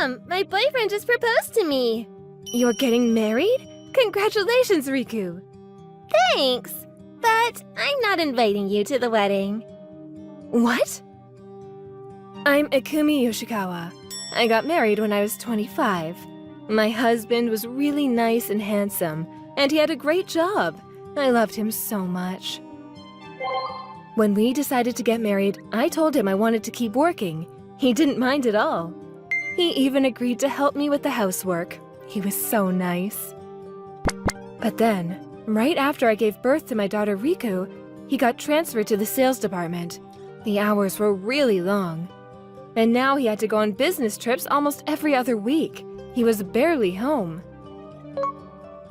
Mom, my boyfriend just proposed to me. You're getting married? Congratulations, Riku! Thanks, but I'm not inviting you to the wedding. What? I'm Ikumi Yoshikawa. I got married when I was 25. My husband was really nice and handsome, and he had a great job. I loved him so much. When we decided to get married, I told him I wanted to keep working. He didn't mind at all. He even agreed to help me with the housework. He was so nice. But then, right after I gave birth to my daughter Riku, he got transferred to the sales department. The hours were really long. And now he had to go on business trips almost every other week. He was barely home.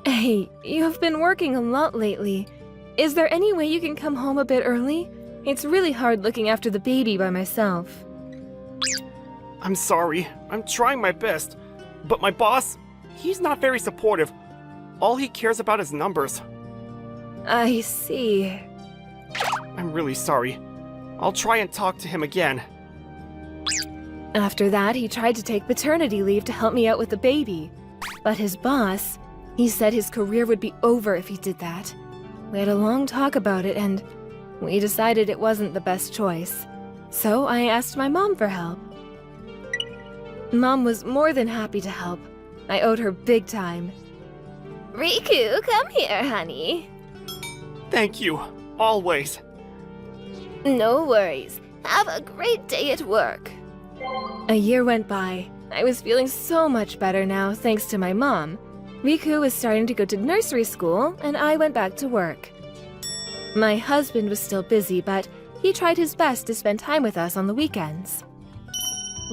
Hey, you have been working a lot lately. Is there any way you can come home a bit early? It's really hard looking after the baby by myself. I'm sorry. I'm trying my best. But my boss, he's not very supportive. All he cares about is numbers. I see. I'm really sorry. I'll try and talk to him again. After that, he tried to take paternity leave to help me out with the baby. But his boss, he said his career would be over if he did that. We had a long talk about it, and we decided it wasn't the best choice. So I asked my mom for help. Mom was more than happy to help. I owed her big time. Riku, come here, honey. Thank you. Always. No worries. Have a great day at work. A year went by. I was feeling so much better now, thanks to my mom. Riku was starting to go to nursery school, and I went back to work. My husband was still busy, but he tried his best to spend time with us on the weekends.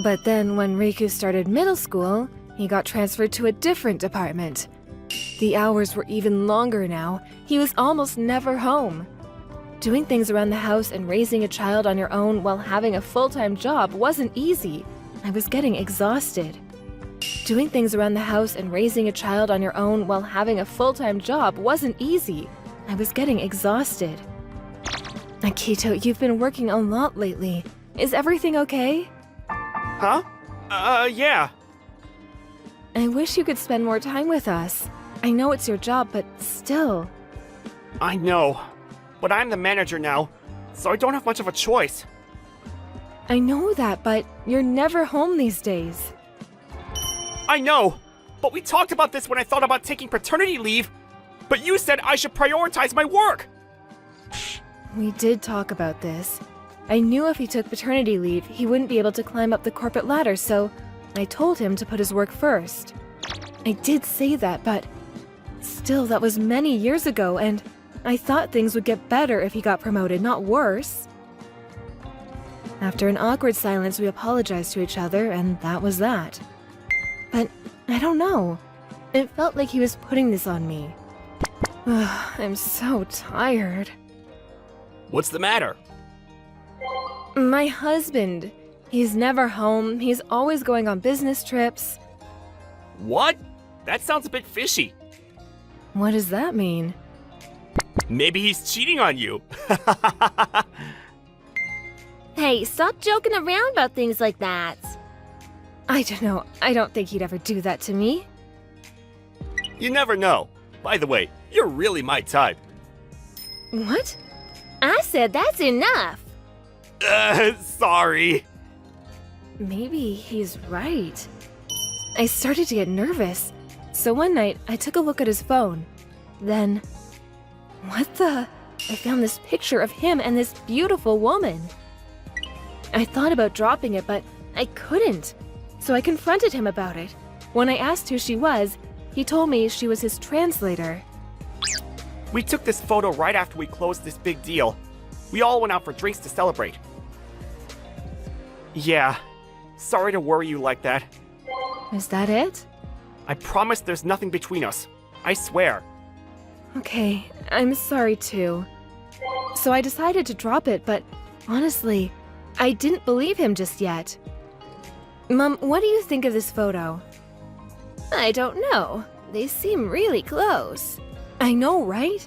But then when Riku started middle school, he got transferred to a different department. The hours were even longer now. He was almost never home. Doing things around the house and raising a child on your own while having a full-time job wasn't easy. I was getting exhausted. Doing things around the house and raising a child on your own while having a full-time job wasn't easy. I was getting exhausted. Akito, you've been working a lot lately. Is everything okay? Huh? Yeah. I wish you could spend more time with us. I know it's your job, but still. I know. But I'm the manager now, so I don't have much of a choice. I know that, but you're never home these days. I know, but we talked about this when I thought about taking paternity leave. But you said I should prioritize my work. We did talk about this. I knew if he took paternity leave, he wouldn't be able to climb up the corporate ladder, so I told him to put his work first. I did say that, but still, that was many years ago, and I thought things would get better if he got promoted, not worse. After an awkward silence, we apologized to each other, and that was that. But I don't know. It felt like he was putting this on me. I'm so tired. What's the matter? My husband. He's never home. He's always going on business trips. What? That sounds a bit fishy. What does that mean? Maybe he's cheating on you. Hey, stop joking around about things like that. I don't know. I don't think he'd ever do that to me. You never know. By the way, you're really my type. What? I said that's enough. Sorry. Maybe he's right. I started to get nervous. So one night, I took a look at his phone. Then, what the? I found this picture of him and this beautiful woman. I thought about dropping it, but I couldn't. So I confronted him about it. When I asked who she was, he told me she was his translator. We took this photo right after we closed this big deal. We all went out for drinks to celebrate. Yeah, sorry to worry you like that. Is that it? I promise there's nothing between us. I swear. Okay, I'm sorry too. So I decided to drop it, but honestly, I didn't believe him just yet. Mom, what do you think of this photo? I don't know. They seem really close. I know, right?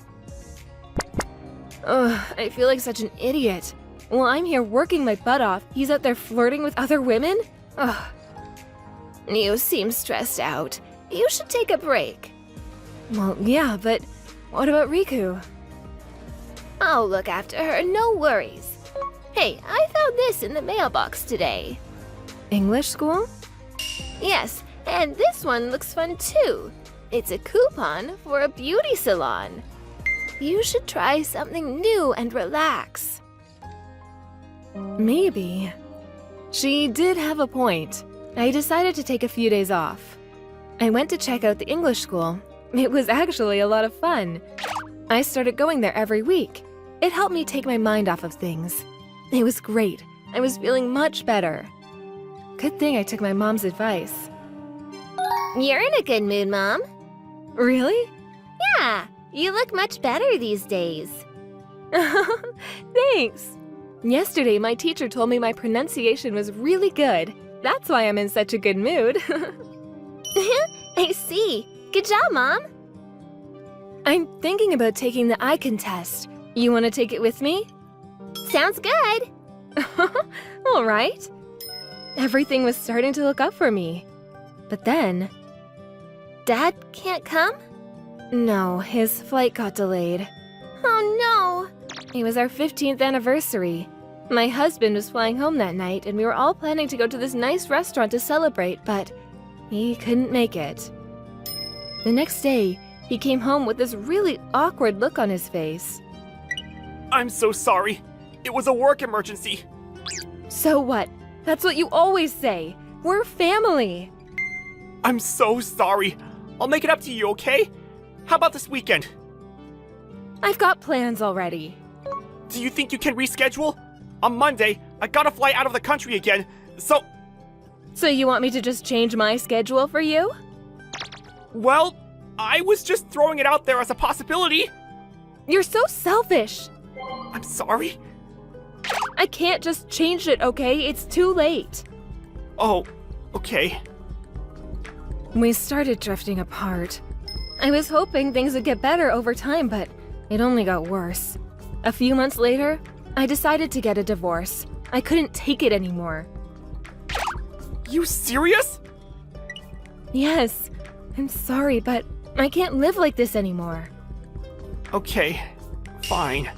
Ugh, I feel like such an idiot. While I'm here working my butt off, he's out there flirting with other women? Ugh. You seem stressed out. You should take a break. Well, yeah, but what about Riku? I'll look after her, no worries. Hey, I found this in the mailbox today. English school? Yes, and this one looks fun too. It's a coupon for a beauty salon. You should try something new and relax. Maybe. She did have a point. I decided to take a few days off. I went to check out the English school. It was actually a lot of fun. I started going there every week. It helped me take my mind off of things. It was great. I was feeling much better. Good thing I took my mom's advice. You're in a good mood, Mom. Really? Yeah, you look much better these days. Thanks. Yesterday, my teacher told me my pronunciation was really good. That's why I'm in such a good mood. I see. Good job, Mom. I'm thinking about taking the icon test. You want to take it with me? Sounds good. All right. Everything was starting to look up for me. But then... Dad can't come? No, his flight got delayed. Oh It was our 15th anniversary. My husband was flying home that night, and we were all planning to go to this nice restaurant to celebrate, but he couldn't make it. The next day, he came home with this really awkward look on his face. I'm so sorry. It was a work emergency. So what? That's what you always say. We're family. I'm so sorry. I'll make it up to you, okay? How about this weekend? I've got plans already. Do you think you can reschedule? On Monday, I gotta fly out of the country again, so... So you want me to just change my schedule for you? Well, I was just throwing it out there as a possibility. You're so selfish. I'm sorry. I can't just change it, okay? It's too late. Oh, okay. We started drifting apart. I was hoping things would get better over time, but it only got worse. A few months later, I decided to get a divorce. I couldn't take it anymore. You serious? Yes, I'm sorry, but I can't live like this anymore. Okay, fine.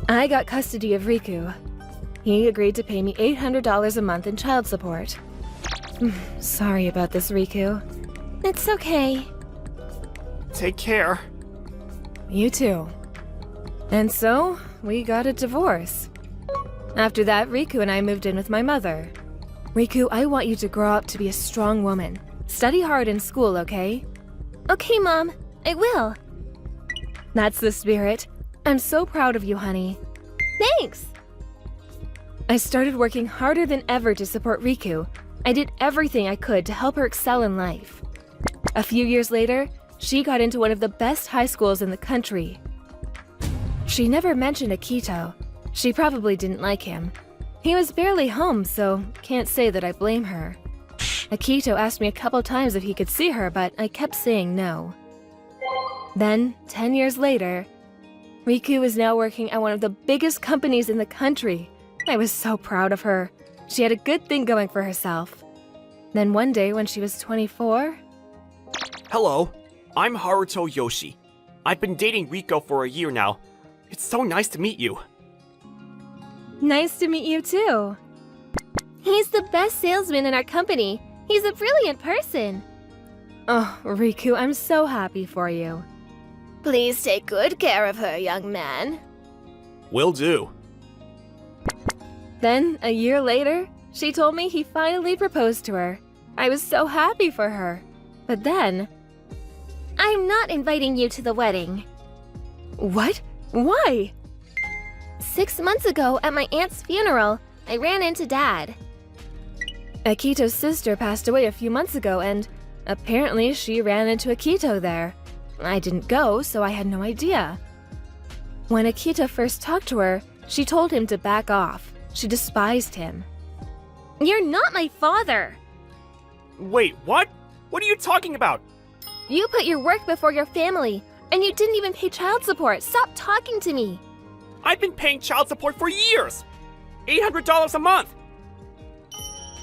I got custody of Riku. He agreed to pay me $800 a month in child support. Sorry about this, Riku. It's okay. Take care. You too. And so, we got a divorce. After that, Riku and I moved in with my mother. Riku, I want you to grow up to be a strong woman. Study hard in school, okay? Okay, Mom. I will. That's the spirit. I'm so proud of you, honey. Thanks. I started working harder than ever to support Riku. I did everything I could to help her excel in life. A few years later, she got into one of the best high schools in the country. She never mentioned Akito. She probably didn't like him. He was barely home, so can't say that I blame her. Akito asked me a couple times if he could see her, but I kept saying no. Then, 10 years later, Riku is now working at one of the biggest companies in the country. I was so proud of her. She had a good thing going for herself. Then one day when she was 24... Hello, I'm Haruto Yoshi. I've been dating Riko for a year now. It's so nice to meet you. Nice to meet you too. He's the best salesman in our company. He's a brilliant person. Oh, Riku, I'm so happy for you. Please take good care of her, young man. Will do. Then, a year later, she told me he finally proposed to her. I was so happy for her. But then... I'm not inviting you to the wedding. What? Why? 6 months ago, at my aunt's funeral, I ran into Dad. Akito's sister passed away a few months ago, and apparently she ran into Akito there. I didn't go, so I had no idea. When Akito first talked to her, she told him to back off. She despised him. You're not my father! Wait, what? What are you talking about? You put your work before your family, and you didn't even pay child support. Stop talking to me! I've been paying child support for years! $800 a month!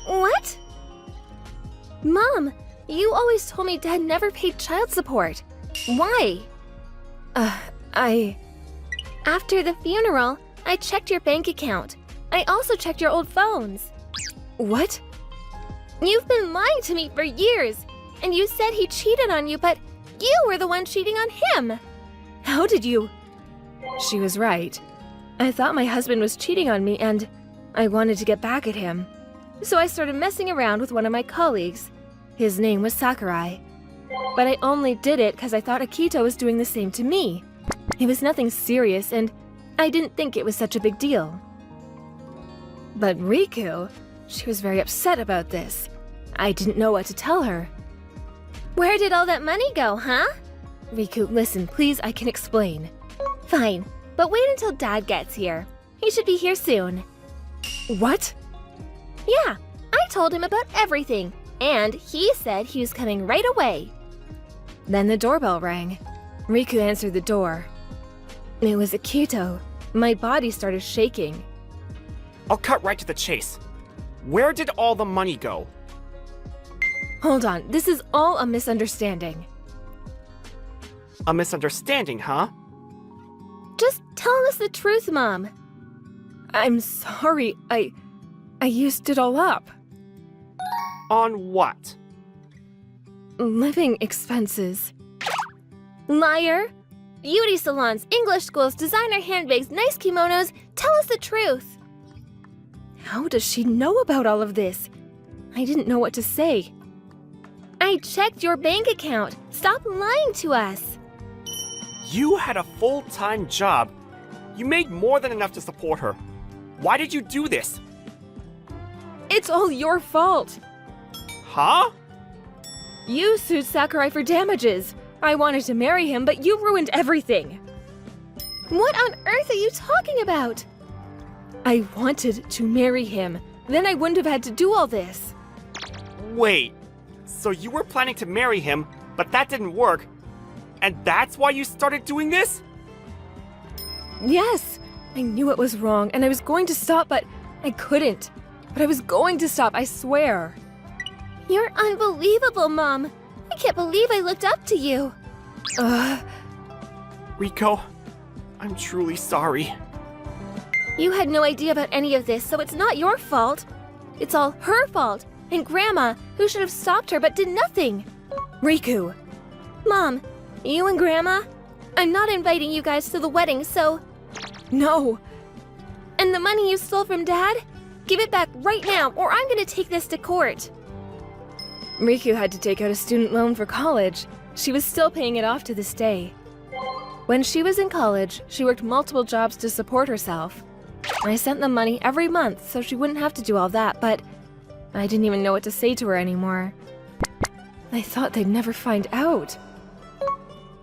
What? Mom, you always told me Dad never paid child support. Why? After the funeral, I checked your bank account. I also checked your old phones. What? You've been lying to me for years, and you said he cheated on you, but you were the one cheating on him. How did you? She was right. I thought my husband was cheating on me and I wanted to get back at him. So I started messing around with one of my colleagues. His name was Sakurai. But I only did it because I thought Akito was doing the same to me. It was nothing serious and I didn't think it was such a big deal. But Riku, she was very upset about this. I didn't know what to tell her. Where did all that money go, huh? Riku, listen, please, I can explain. Fine, but wait until Dad gets here. He should be here soon. What? Yeah, I told him about everything, and he said he was coming right away. Then the doorbell rang. Riku answered the door. It was Akito. My body started shaking. I'll cut right to the chase. Where did all the money go? Hold on, this is all a misunderstanding. A misunderstanding, huh? Just tell us the truth, Mom. I'm sorry, I used it all up. On what? Living expenses. Liar! Beauty salons, English schools, designer handbags, nice kimonos. Tell us the truth. How does she know about all of this? I didn't know what to say. I checked your bank account. Stop lying to us. You had a full-time job. You made more than enough to support her. Why did you do this? It's all your fault. Huh? You sued Sakurai for damages. I wanted to marry him, but you ruined everything. What on earth are you talking about? I wanted to marry him. Then I wouldn't have had to do all this. Wait, so you were planning to marry him, but that didn't work, and that's why you started doing this? Yes, I knew it was wrong, and I was going to stop, but I couldn't. But I was going to stop, I swear. You're unbelievable, Mom. I can't believe I looked up to you. Rico, I'm truly sorry. You had no idea about any of this, so it's not your fault. It's all her fault, and Grandma, who should have stopped her but did nothing. Riku. Mom, you and Grandma? I'm not inviting you guys to the wedding, so... No. And the money you stole from Dad? Give it back right now, or I'm gonna take this to court. Riku had to take out a student loan for college. She was still paying it off to this day. When she was in college, she worked multiple jobs to support herself. I sent them money every month so she wouldn't have to do all that, but I didn't even know what to say to her anymore. I thought they'd never find out.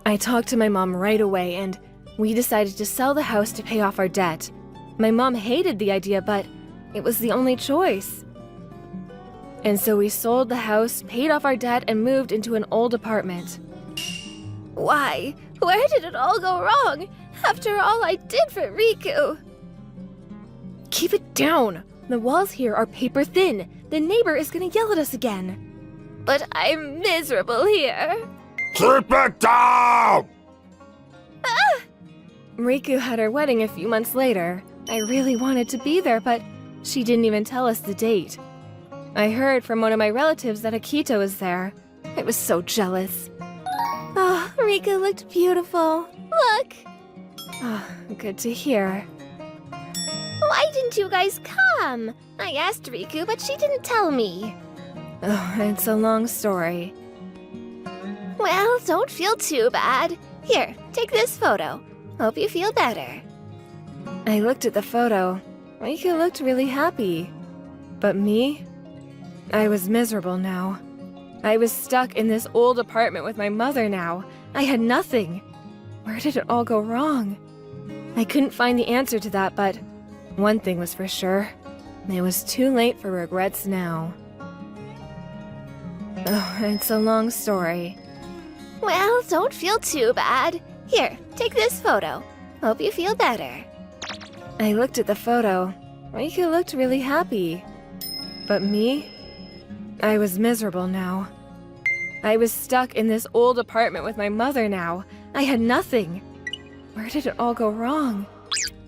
I talked to my mom right away, and we decided to sell the house to pay off our debt. My mom hated the idea, but it was the only choice. And so we sold the house, paid off our debt, and moved into an old apartment. Why? Where did it all go wrong? After all I did for Riku. Keep it down! The walls here are paper thin. The neighbor is gonna yell at us again. But I'm miserable here. Keep it down! Riku had her wedding a few months later. I really wanted to be there, but she didn't even tell us the date. I heard from one of my relatives that Akito was there. I was so jealous. Oh, Riku looked beautiful. Look! Oh, good to hear. Why didn't you guys come? I asked Riku, but she didn't tell me. Oh, it's a long story. Well, don't feel too bad. Here, take this photo. Hope you feel better. I looked at the photo. Riku looked really happy. But me? I was miserable now. I was stuck in this old apartment with my mother now. I had nothing. Where did it all go wrong? I couldn't find the answer to that, but one thing was for sure. It was too late for regrets now. Oh, it's a long story. Well, don't feel too bad. Here, take this photo. Hope you feel better. I looked at the photo. Riku looked really happy. But me? I was miserable now. I was stuck in this old apartment with my mother now. I had nothing. Where did it all go wrong?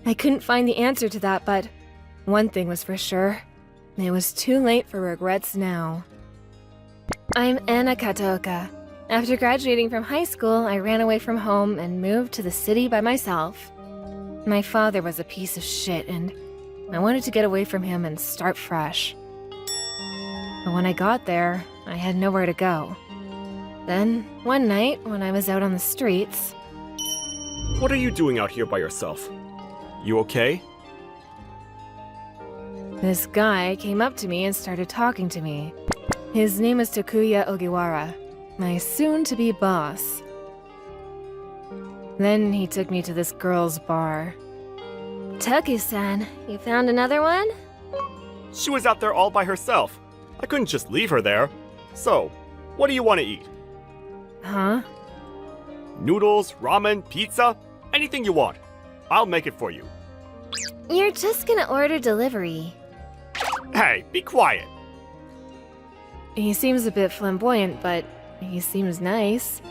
I couldn't find the answer to that, but one thing was for sure. It was too late for regrets now. I'm Anna Kataoka. After graduating from high school, I ran away from home and moved to the city by myself. My father was a piece of shit, and I wanted to get away from him and start fresh. But when I got there, I had nowhere to go. Then, one night, when I was out on the streets... What are you doing out here by yourself? You okay? This guy came up to me and started talking to me. His name is Takuya Ogiwara, my soon-to-be boss. Then he took me to this girl's bar. Toku-san, you found another one? She was out there all by herself. I couldn't just leave her there. So, what do you want to eat? Huh? Noodles, ramen, pizza, anything you want. I'll make it for you. You're just gonna order delivery. Hey, be quiet. He seems a bit flamboyant, but he seems nice.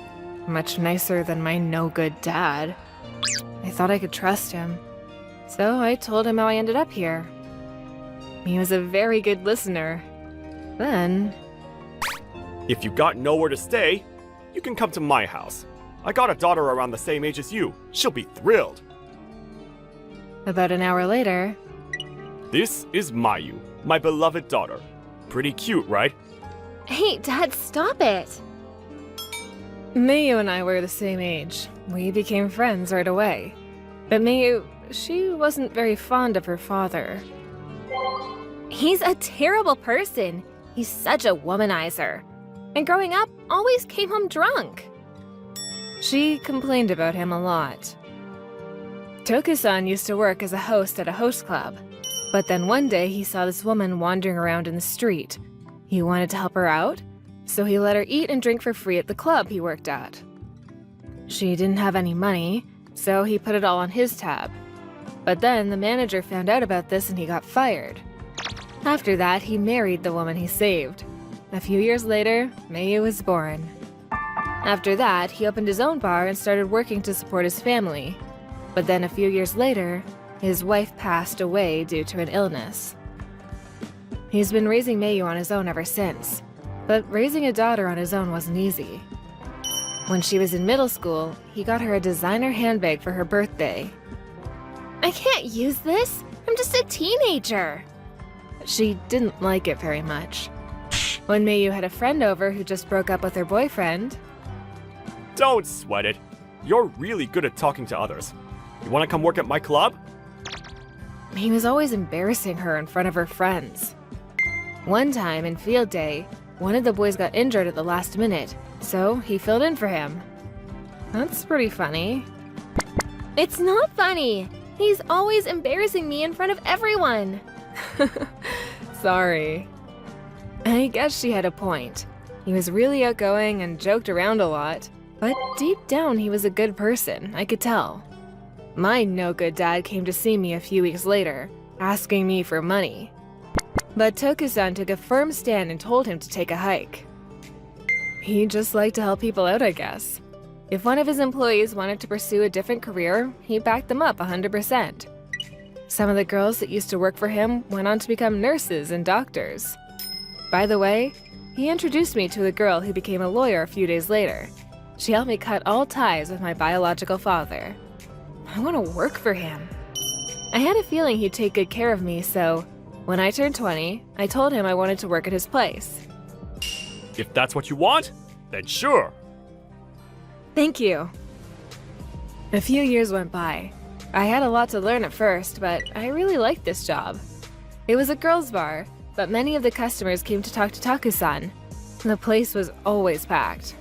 Much nicer than my no-good dad. I thought I could trust him. So I told him how I ended up here. He was a very good listener. Then... If you got nowhere to stay, you can come to my house. I got a daughter around the same age as you. She'll be thrilled. About an hour later... This is Mayu, my beloved daughter. Pretty cute, right? Hey, Dad, stop it! Mayu and I were the same age. We became friends right away. But Mayu, she wasn't very fond of her father. He's a terrible person. He's such a womanizer. And growing up, always came home drunk. She complained about him a lot. Toku-san used to work as a host at a host club. But then one day he saw this woman wandering around in the street. He wanted to help her out, so he let her eat and drink for free at the club he worked at. She didn't have any money, so he put it all on his tab. But then the manager found out about this and he got fired. After that, he married the woman he saved. A few years later, Mayu was born. After that, he opened his own bar and started working to support his family. But then a few years later, his wife passed away due to an illness. He's been raising Mayu on his own ever since. But raising a daughter on his own wasn't easy. When she was in middle school, he got her a designer handbag for her birthday. I can't use this. I'm just a teenager. She didn't like it very much. When Mayu had a friend over who just broke up with her boyfriend... Don't sweat it. You're really good at talking to others. You want to come work at my club? He was always embarrassing her in front of her friends. One time in field day, one of the boys got injured at the last minute, so he filled in for him. That's pretty funny. It's not funny. He's always embarrassing me in front of everyone. Sorry. I guess she had a point. He was really outgoing and joked around a lot, but deep down he was a good person, I could tell. My no-good dad came to see me a few weeks later, asking me for money. But Toku-san took a firm stand and told him to take a hike. He just liked to help people out, I guess. If one of his employees wanted to pursue a different career, he backed them up 100%. Some of the girls that used to work for him went on to become nurses and doctors. By the way, he introduced me to a girl who became a lawyer a few days later. She helped me cut all ties with my biological father. I want to work for him. I had a feeling he'd take good care of me, so when I turned 20, I told him I wanted to work at his place. If that's what you want, then sure. Thank you. A few years went by. I had a lot to learn at first, but I really liked this job. It was a girls' bar, but many of the customers came to talk to Taku-san. The place was always packed.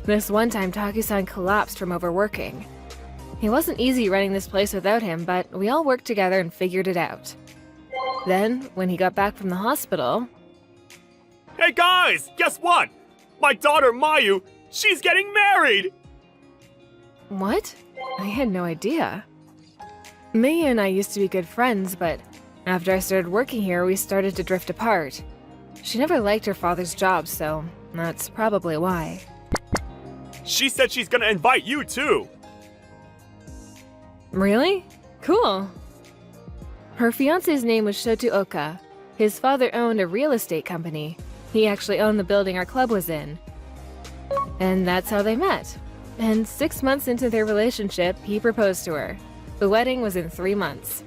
This one time, Taku-san collapsed from overworking. It wasn't easy running this place without him, but we all worked together and figured it out. Then, when he got back from the hospital... Hey guys, guess what? My daughter Mayu, she's getting married! What? I had no idea. Maya and I used to be good friends, but after I started working here, we started to drift apart. She never liked her father's job, so that's probably why. She said she's gonna invite you too! Really? Cool. Her fiance's name was Shotuoka. His father owned a real estate company. He actually owned the building our club was in. And that's how they met. And 6 months into their relationship, he proposed to her. The wedding was in 3 months.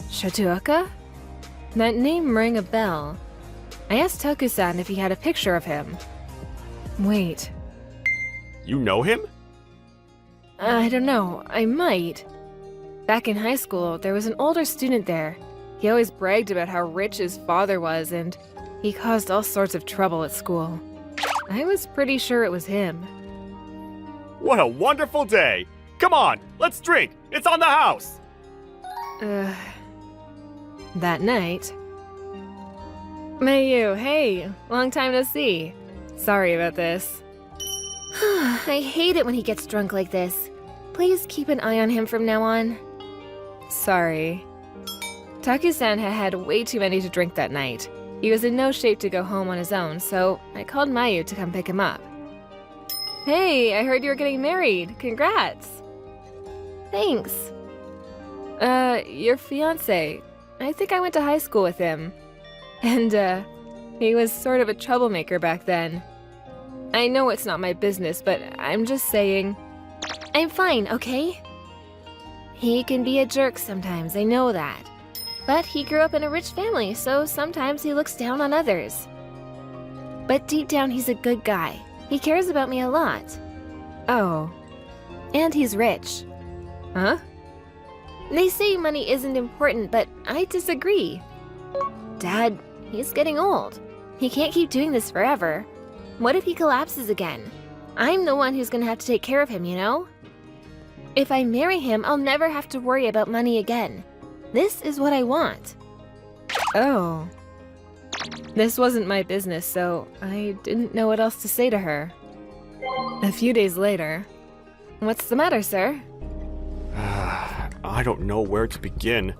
Shotuoka? That name rang a bell. I asked Toku-san if he had a picture of him. Wait, You know him? I don't know, I might. Back in high school, there was an older student there. He always bragged about how rich his father was, and he caused all sorts of trouble at school. I was pretty sure it was him. What a wonderful day! Come on, let's drink! It's on the house! That night... Mayu, hey, long time no see. Sorry about this. I hate it when he gets drunk like this. Please keep an eye on him from now on. Sorry. Taku-san had had way too many to drink that night. He was in no shape to go home on his own, so I called Mayu to come pick him up. Hey, I heard you were getting married. Congrats! Thanks. Your fiancé. I think I went to high school with him. And, he was sort of a troublemaker back then. I know it's not my business, but I'm just saying... I'm fine, okay? He can be a jerk sometimes, I know that. But he grew up in a rich family, so sometimes he looks down on others. But deep down, he's a good guy. He cares about me a lot. Oh. And he's rich. Huh? They say money isn't important, but I disagree. Dad, he's getting old. He can't keep doing this forever. What if he collapses again? I'm the one who's gonna have to take care of him, you know? If I marry him, I'll never have to worry about money again. This is what I want. Oh. This wasn't my business, so I didn't know what else to say to her. A few days later... What's the matter, sir? I don't know where to begin.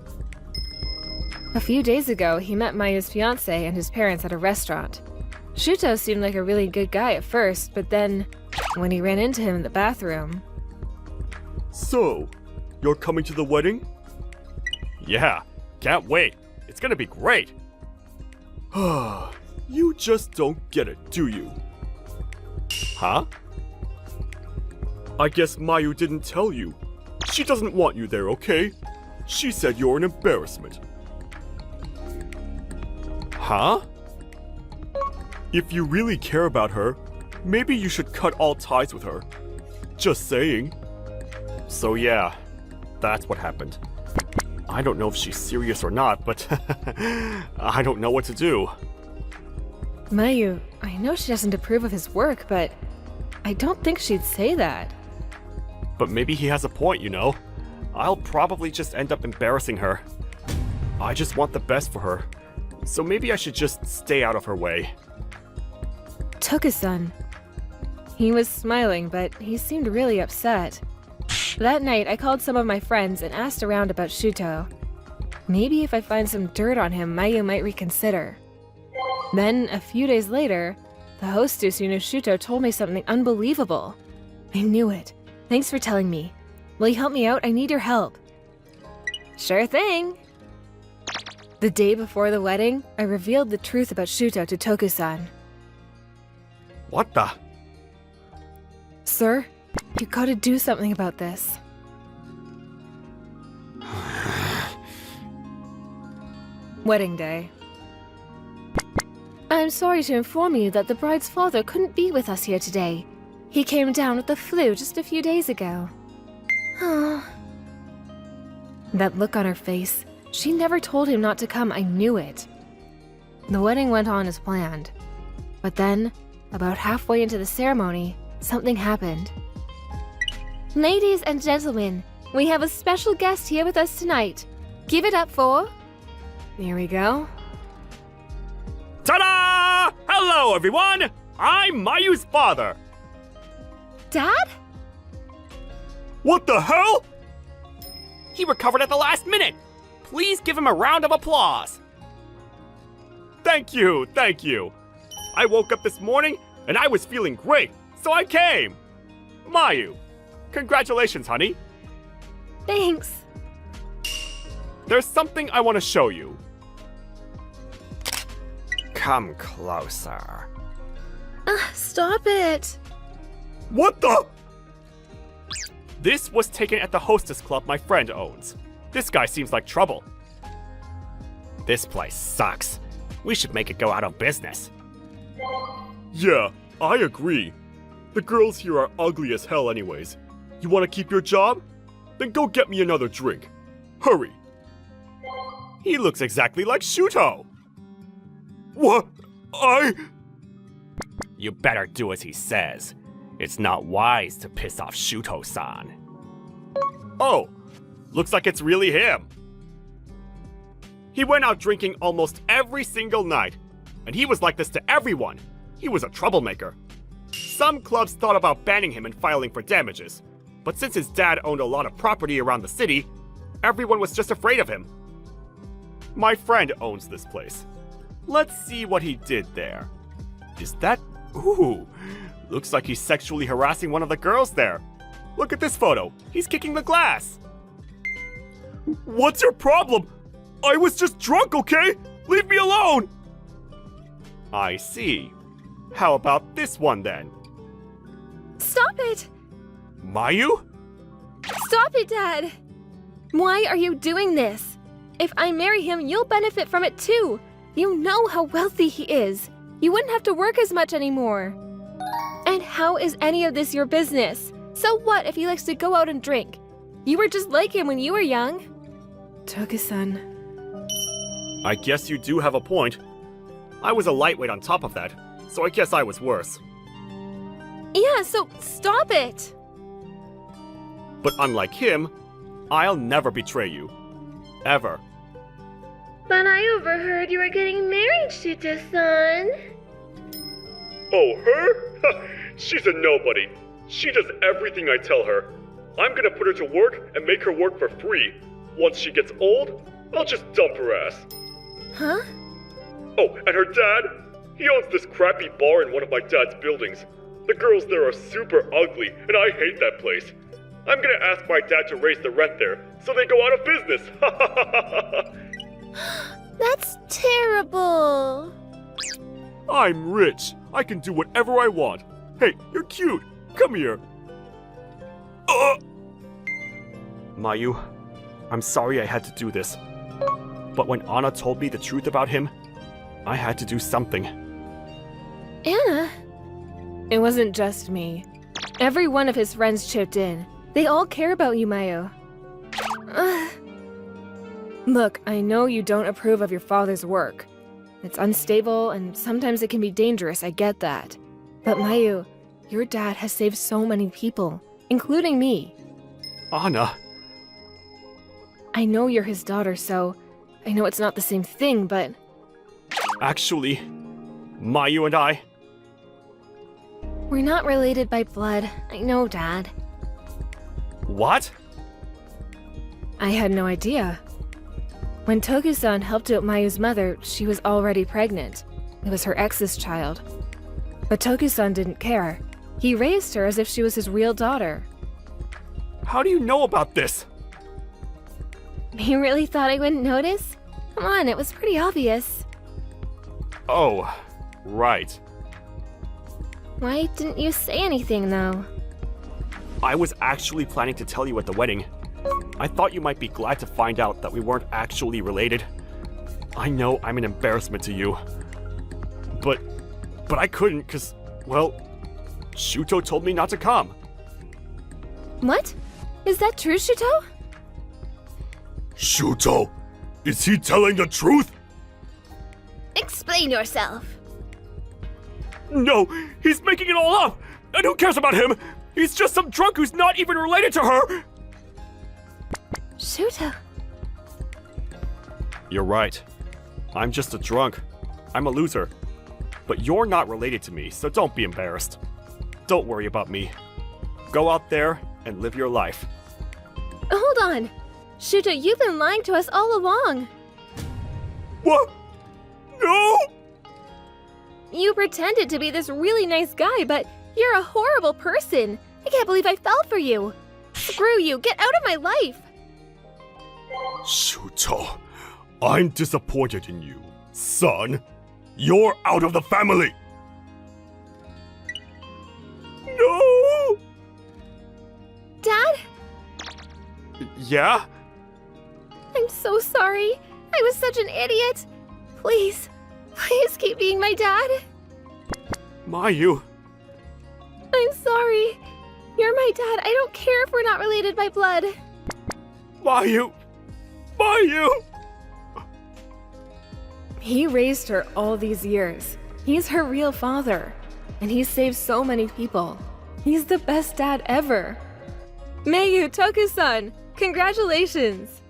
A few days ago, he met Mayu's fiancé and his parents at a restaurant. Shuto seemed like a really good guy at first, but then, when he ran into him in the bathroom... So, you're coming to the wedding? Yeah, can't wait. It's gonna be great. You just don't get it, do you? Huh? I guess Mayu didn't tell you. She doesn't want you there, okay? She said you're an embarrassment. Huh? If you really care about her, maybe you should cut all ties with her. Just saying. So yeah, that's what happened. I don't know if she's serious or not, but I don't know what to do. Mayu, I know she doesn't approve of his work, but I don't think she'd say that. But maybe he has a point, you know? I'll probably just end up embarrassing her. I just want the best for her. So maybe I should just stay out of her way. Toku-san. He was smiling, but he seemed really upset. That night, I called some of my friends and asked around about Shuto. Maybe if I find some dirt on him, Mayu might reconsider. Then, a few days later, the hostess who knew Shuto told me something unbelievable. I knew it. Thanks for telling me. Will you help me out? I need your help. Sure thing. The day before the wedding, I revealed the truth about Shuto to Toku-san. What the? Sir, you gotta do something about this. Wedding day. I'm sorry to inform you that the bride's father couldn't be with us here today. He came down with the flu just a few days ago. That look on her face. She never told him not to come, I knew it. The wedding went on as planned. But then, about halfway into the ceremony, something happened. Ladies and gentlemen, we have a special guest here with us tonight. Give it up for... Here we go. Ta-da! Hello, everyone! I'm Mayu's father! Dad? What the hell? He recovered at the last minute! Please give him a round of applause! Thank you, thank you. I woke up this morning and I was feeling great, so I came. Mayu, congratulations, honey. Thanks. There's something I want to show you. Come closer. Stop it. What the? This was taken at the hostess club my friend owns. This guy seems like trouble. This place sucks. We should make it go out of business. Yeah, I agree. The girls here are ugly as hell anyways. You want to keep your job? Then go get me another drink. Hurry. He looks exactly like Shuto. What? You better do as he says. It's not wise to piss off Shuto-san. Oh, looks like it's really him. He went out drinking almost every single night, and he was like this to everyone. He was a troublemaker. Some clubs thought about banning him and filing for damages, but since his dad owned a lot of property around the city, everyone was just afraid of him. My friend owns this place. Let's see what he did there. Is that... Ooh, looks like he's sexually harassing one of the girls there. Look at this photo. He's kicking the glass. What's your problem? I was just drunk, okay? Leave me alone! I see. How about this one then? Stop it. Mayu? Stop it, Dad. Why are you doing this? If I marry him, you'll benefit from it too. You know how wealthy he is. You wouldn't have to work as much anymore. And how is any of this your business? So what if he likes to go out and drink? You were just like him when you were young. Toku-san. I guess you do have a point. I was a lightweight on top of that, so I guess I was worse. Yeah, so stop it. But unlike him, I'll never betray you. Ever. But I overheard you were getting married, Shuta-san. Oh, her? She's a nobody. She does everything I tell her. I'm gonna put her to work and make her work for free. Once she gets old, I'll just dump her ass. Huh? Oh, and her dad? He owns this crappy bar in one of my dad's buildings. The girls there are super ugly, and I hate that place. I'm gonna ask my dad to raise the rent there, so they go out of business. That's terrible. I'm rich. I can do whatever I want. Hey, you're cute. Come here. Mayu, I'm sorry I had to do this. But when Anna told me the truth about him, I had to do something. Anna? It wasn't just me. Every one of his friends chipped in. They all care about you, Mayu. Look, I know you don't approve of your father's work. It's unstable and sometimes it can be dangerous, I get that. But Mayu, your dad has saved so many people, including me. Anna. I know you're his daughter, so I know it's not the same thing, but... Actually, Mayu and I... We're not related by blood. I know, Dad. What? I had no idea. When Toku-san helped out Mayu's mother, she was already pregnant. It was her ex's child. But Toku-san didn't care. He raised her as if she was his real daughter. How do you know about this? You really thought I wouldn't notice? Come on, it was pretty obvious. Oh, right. Why didn't you say anything, though? I was actually planning to tell you at the wedding. I thought you might be glad to find out that we weren't actually related. I know I'm an embarrassment to you. But I couldn't because, well, Shuto told me not to come. What? Is that true, Shuto? Shuto, is he telling the truth? Explain yourself. No, he's making it all up! And who cares about him? He's just some drunk who's not even related to her! Shuto. You're right. I'm just a drunk. I'm a loser. But you're not related to me, so don't be embarrassed. Don't worry about me. Go out there and live your life. Hold on. Shuto, you've been lying to us all along. What? No! You pretended to be this really nice guy, but you're a horrible person. I can't believe I fell for you. Screw you, get out of my life. Shuto, I'm disappointed in you. Son, you're out of the family! No! Dad, Yeah? I'm so sorry. I was such an idiot. Please, please keep being my dad. Mayu. I'm sorry. You're my dad. I don't care if we're not related by blood. Mayu. Mayu! He raised her all these years. He's her real father. And he's saved so many people. He's the best dad ever. Mayu, Toku-san, congratulations!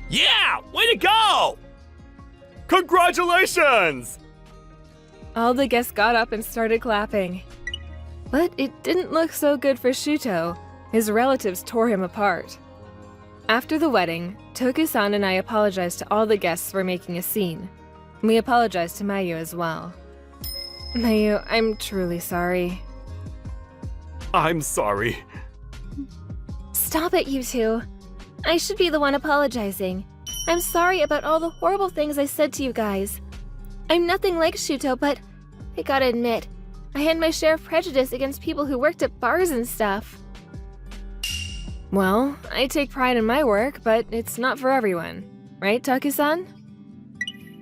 Yeah! Way to go! Congratulations! All the guests got up and started clapping. But it didn't look so good for Shuto. His relatives tore him apart. After the wedding, Toku-san and I apologized to all the guests for making a scene. We apologized to Mayu as well. Mayu, I'm truly sorry. I'm sorry. Stop it, you two. I should be the one apologizing. I'm sorry about all the horrible things I said to you guys. I'm nothing like Shuto, but I gotta admit, I had my share of prejudice against people who worked at bars and stuff. Well, I take pride in my work, but it's not for everyone. Right, Toku-san?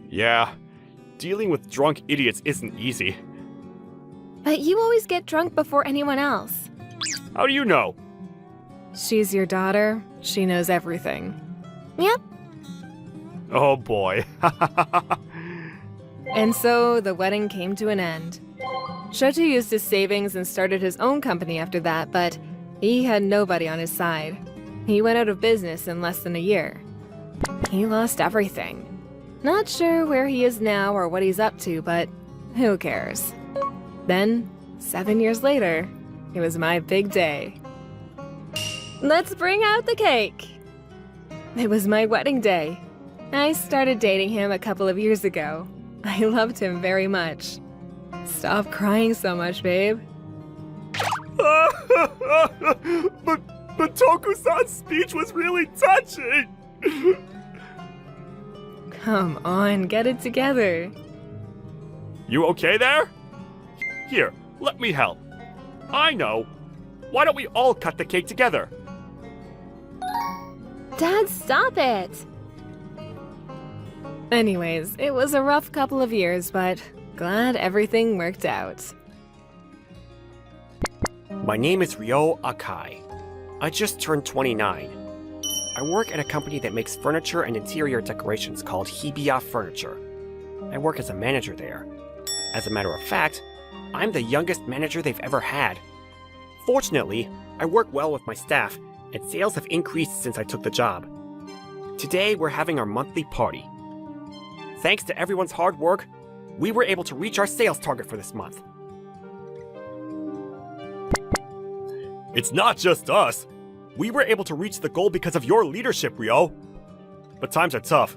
Yeah, dealing with drunk idiots isn't easy. But you always get drunk before anyone else. How do you know? She's your daughter. She knows everything. Yep. Oh boy. And so the wedding came to an end. Shoto used his savings and started his own company after that, but he had nobody on his side. He went out of business in less than a year. He lost everything. Not sure where he is now or what he's up to, but who cares? Then, 7 years later, it was my big day. Let's bring out the cake! It was my wedding day. I started dating him a couple of years ago. I loved him very much. Stop crying so much, babe. but Toku-san's speech was really touching. Come on, get it together. You okay there? Here, let me help. I know. Why don't we all cut the cake together? Dad, stop it. Anyways, it was a rough couple of years, but glad everything worked out. My name is Ryo Akai. I just turned 29. I work at a company that makes furniture and interior decorations called Hibiya Furniture. I work as a manager there. As a matter of fact, I'm the youngest manager they've ever had. Fortunately, I work well with my staff, and sales have increased since I took the job. Today, we're having our monthly party. Thanks to everyone's hard work, we were able to reach our sales target for this month. It's not just us. We were able to reach the goal because of your leadership, Ryo. But times are tough.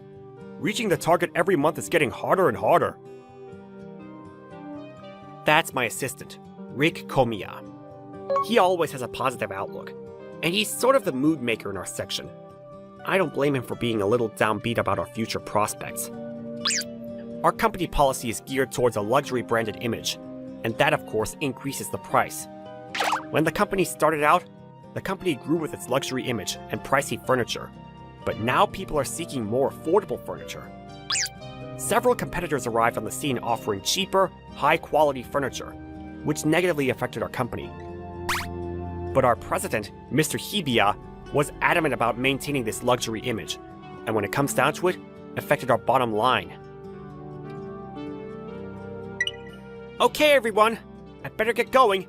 Reaching the target every month is getting harder and harder. That's my assistant, Rick Komiya. He always has a positive outlook, and he's sort of the mood maker in our section. I don't blame him for being a little downbeat about our future prospects. Our company policy is geared towards a luxury branded image, and that of course increases the price. When the company started out, the company grew with its luxury image and pricey furniture, but now people are seeking more affordable furniture. Several competitors arrived on the scene offering cheaper, high-quality furniture, which negatively affected our company. But our president, Mr. Hibiya, was adamant about maintaining this luxury image, and when it comes down to it, affected our bottom line. Okay, everyone, I better get going.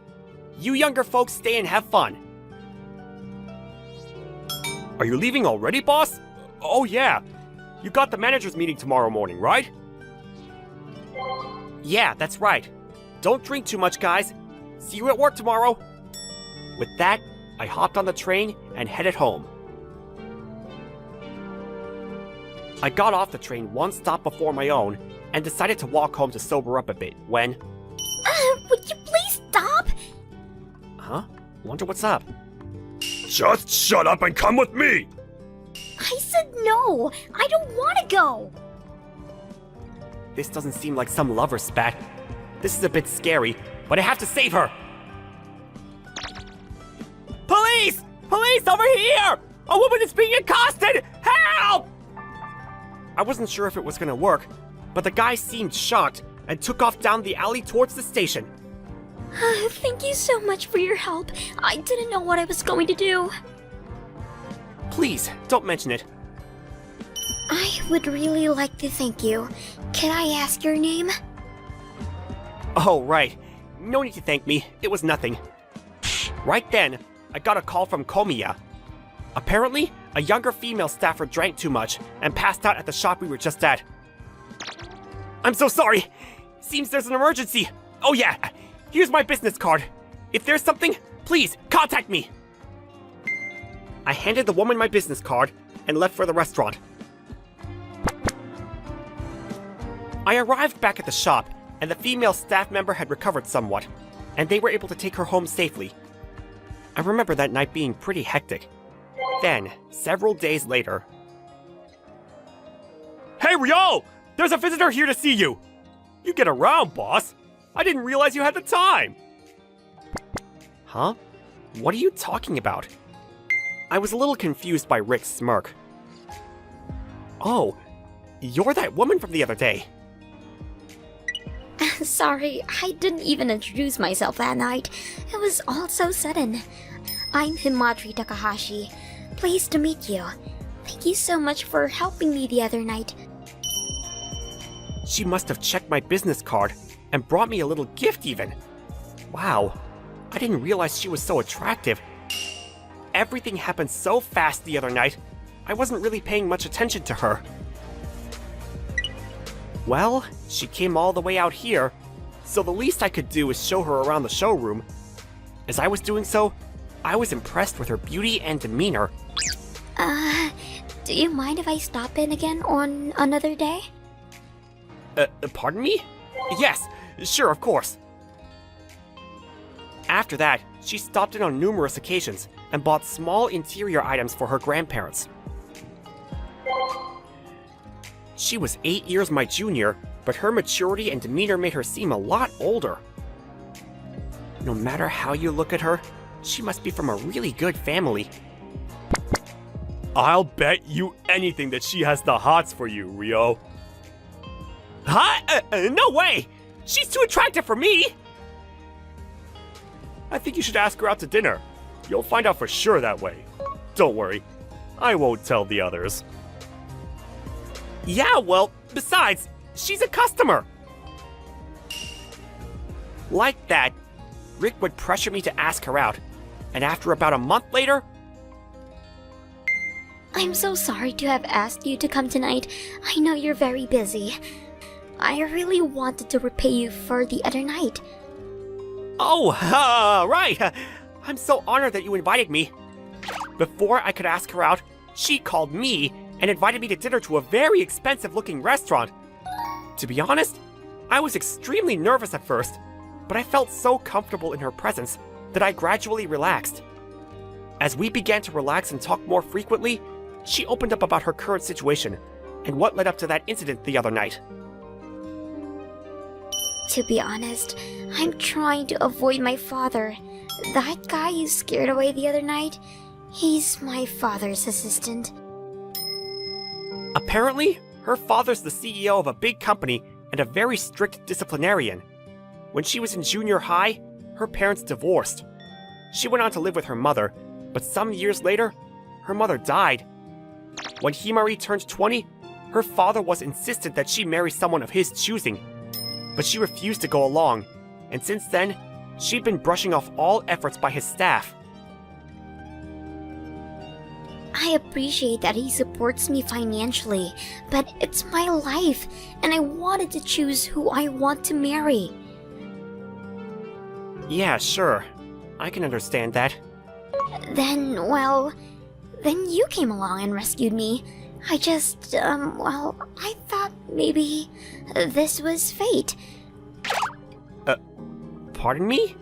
You younger folks stay and have fun. Are you leaving already, boss? Oh yeah. You got the manager's meeting tomorrow morning, right? Yeah, that's right. Don't drink too much, guys. See you at work tomorrow. With that, I hopped on the train and headed home. I got off the train one stop before my own and decided to walk home to sober up a bit when... Would you please stop? Huh? Wonder what's up. Just shut up and come with me! I said no! I don't want to go! This doesn't seem like some lover spat. This is a bit scary, but I have to save her! Police! Police over here! A woman is being accosted! Help! I wasn't sure if it was gonna work, but the guy seemed shocked and took off down the alley towards the station. Thank you so much for your help. I didn't know what I was going to do. Please, don't mention it. I would really like to thank you. Can I ask your name? Oh, right. No need to thank me. It was nothing. Right then, I got a call from Komiya. Apparently, a younger female staffer drank too much and passed out at the shop we were just at. I'm so sorry. Seems there's an emergency. Oh yeah, here's my business card. If there's something, please contact me. I handed the woman my business card and left for the restaurant. I arrived back at the shop, and the female staff member had recovered somewhat, and they were able to take her home safely. I remember that night being pretty hectic. Then, several days later... Hey, Ryo! There's a visitor here to see you! You get around, boss! I didn't realize you had the time! Huh? What are you talking about? I was a little confused by Rick's smirk. Oh, you're that woman from the other day. Sorry, I didn't even introduce myself that night. It was all so sudden. I'm Himadri Takahashi. Pleased to meet you. Thank you so much for helping me the other night. She must have checked my business card and brought me a little gift even. Wow, I didn't realize she was so attractive. Everything happened so fast the other night, I wasn't really paying much attention to her. Well, she came all the way out here, so the least I could do is show her around the showroom. As I was doing so, I was impressed with her beauty and demeanor. Do you mind if I stop in again on another day? Pardon me? Yes, sure, of course. After that, she stopped in on numerous occasions and bought small interior items for her grandparents. She was 8 years my junior, but her maturity and demeanor made her seem a lot older. No matter how you look at her, she must be from a really good family. I'll bet you anything that she has the hots for you, Ryo. Huh? No way! She's too attractive for me! I think you should ask her out to dinner. You'll find out for sure that way. Don't worry, I won't tell the others. Yeah, well, besides, she's a customer! Like that, Rick would pressure me to ask her out, and after about a month later... I'm so sorry to have asked you to come tonight. I know you're very busy. I really wanted to repay you for the other night. Oh, right! I'm so honored that you invited me. Before I could ask her out, she called me and invited me to dinner to a very expensive-looking restaurant. To be honest, I was extremely nervous at first, but I felt so comfortable in her presence that I gradually relaxed. As we began to relax and talk more frequently, she opened up about her current situation and what led up to that incident the other night. To be honest, I'm trying to avoid my father. That guy you scared away the other night, he's my father's assistant. Apparently, her father's the CEO of a big company and a very strict disciplinarian. When she was in junior high, her parents divorced. She went on to live with her mother, but some years later, her mother died. When Himari turned 20, her father was insistent that she marry someone of his choosing, but she refused to go along, and since then, she'd been brushing off all efforts by his staff. I appreciate that he supports me financially, but it's my life, and I wanted to choose who I want to marry. Yeah, sure. I can understand that. Then you came along and rescued me. I just, I thought Maybe this was fate. Pardon me?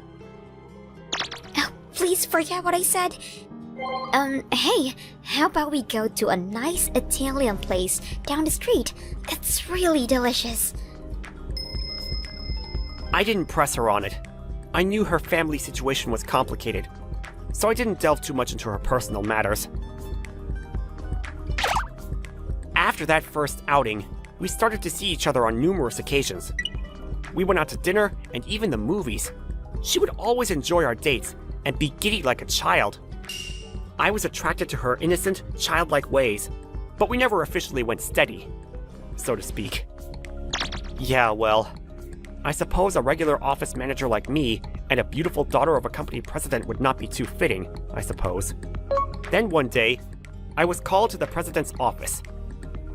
Oh, please forget what I said. Hey, how about we go to a nice Italian place down the street? It's really delicious. I didn't press her on it. I knew her family situation was complicated, so I didn't delve too much into her personal matters. After that first outing, we started to see each other on numerous occasions. We went out to dinner and even the movies. She would always enjoy our dates and be giddy like a child. I was attracted to her innocent, childlike ways, but we never officially went steady, so to speak. Yeah, well, I suppose a regular office manager like me and a beautiful daughter of a company president would not be too fitting, I suppose. Then one day, I was called to the president's office.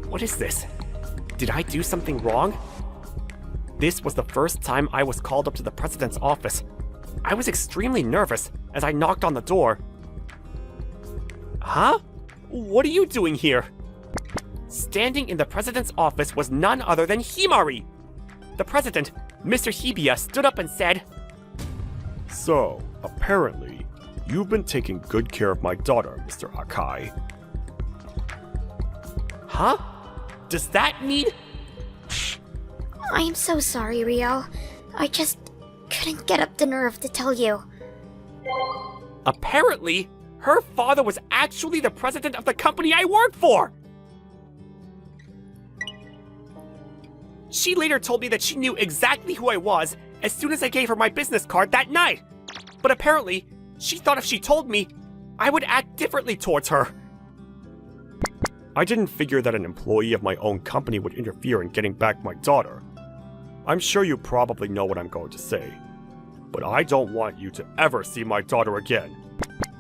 What is this? Did I do something wrong? This was the first time I was called up to the president's office. I was extremely nervous as I knocked on the door. Huh? What are you doing here? Standing in the president's office was none other than Himari! The president, Mr. Hibiya, stood up and said, So, apparently, you've been taking good care of my daughter, Mr. Akai. Huh? Does that mean... I am so sorry, Rio. I just couldn't get up the nerve to tell you. Apparently, her father was actually the president of the company I work for! She later told me that she knew exactly who I was as soon as I gave her my business card that night. But apparently, she thought if she told me, I would act differently towards her. I didn't figure that an employee of my own company would interfere in getting back my daughter. I'm sure you probably know what I'm going to say, but I don't want you to ever see my daughter again.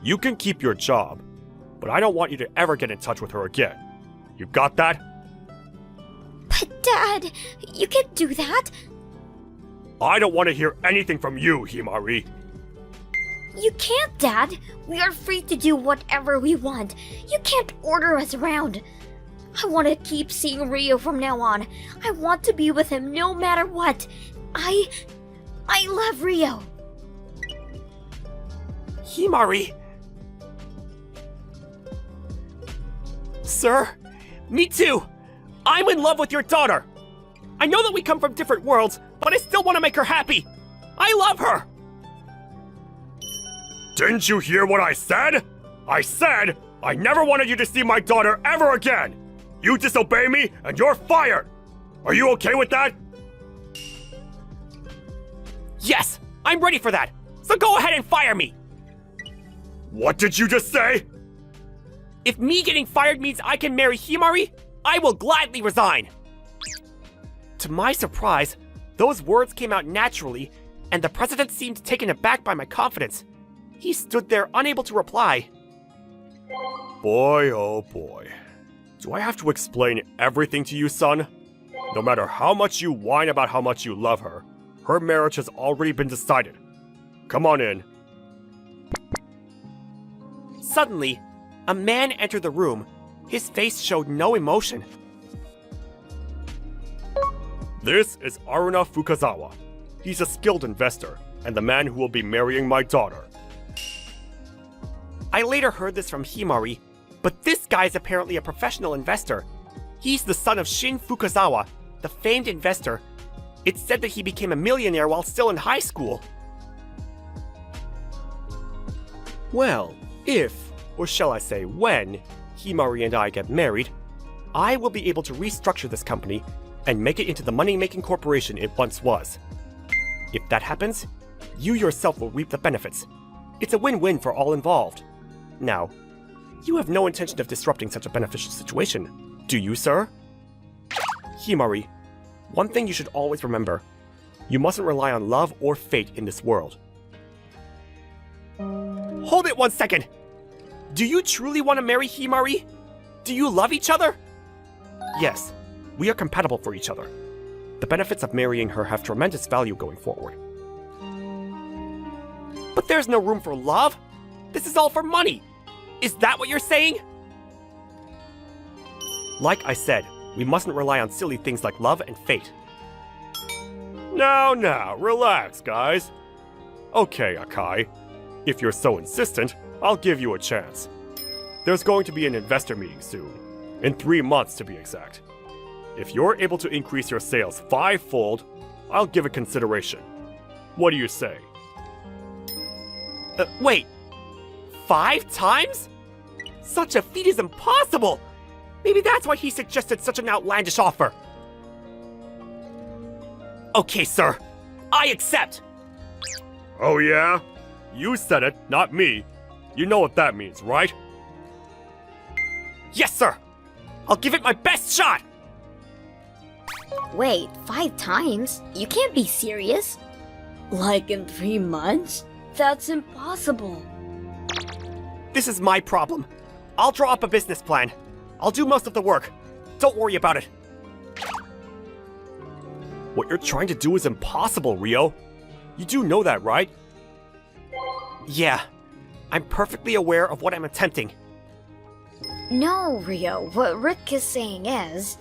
You can keep your job, but I don't want you to ever get in touch with her again. You got that? But Dad, you can't do that. I don't want to hear anything from you, Himari. You can't, Dad. We are free to do whatever we want. You can't order us around. I want to keep seeing Rio from now on. I want to be with him no matter what. I love Rio. Himari! Sir, me too! I'm in love with your daughter! I know that we come from different worlds, but I still want to make her happy! I love her! Didn't you hear what I said? I said I never wanted you to see my daughter ever again! You disobey me and you're fired! Are you okay with that? Yes, I'm ready for that! So go ahead and fire me! What did you just say? If me getting fired means I can marry Himari, I will gladly resign! To my surprise, those words came out naturally, and the president seemed taken aback by my confidence. He stood there unable to reply. Boy, oh boy. Do I have to explain everything to you, son? No matter how much you whine about how much you love her, her marriage has already been decided. Come on in. Suddenly, a man entered the room. His face showed no emotion. This is Aruna Fukazawa. He's a skilled investor, and the man who will be marrying my daughter. I later heard this from Himari, but this guy's apparently a professional investor. He's the son of Shin Fukazawa, the famed investor. It's said that he became a millionaire while still in high school. Well, if, or shall I say when, Himari and I get married, I will be able to restructure this company and make it into the money-making corporation it once was. If that happens, you yourself will reap the benefits. It's a win-win for all involved. Now, you have no intention of disrupting such a beneficial situation, do you, sir? Himari, one thing you should always remember. You mustn't rely on love or fate in this world. Hold it 1 second! Do you truly want to marry Himari? Do you love each other? Yes, we are compatible for each other. The benefits of marrying her have tremendous value going forward. But there's no room for love! This is all for money! Is that what you're saying? Like I said, We mustn't rely on silly things like love and fate. Now, relax, guys. Okay, Akai. If you're so insistent, I'll give you a chance. There's going to be an investor meeting soon. In 3 months, to be exact. If you're able to increase your sales 5-fold, I'll give it consideration. What do you say? Wait. 5 times? Such a feat is impossible! Maybe that's why he suggested such an outlandish offer. Okay, sir. I accept! Oh yeah? You said it, not me. You know what that means, right? Yes, sir! I'll give it my best shot! Wait, 5 times? You can't be serious. Like in 3 months? That's impossible. This is my problem. I'll draw up a business plan. I'll do most of the work. Don't worry about it. What you're trying to do is impossible, Rio. You do know that, right? Yeah. I'm perfectly aware of what I'm attempting. No, Rio, what Rick is saying is,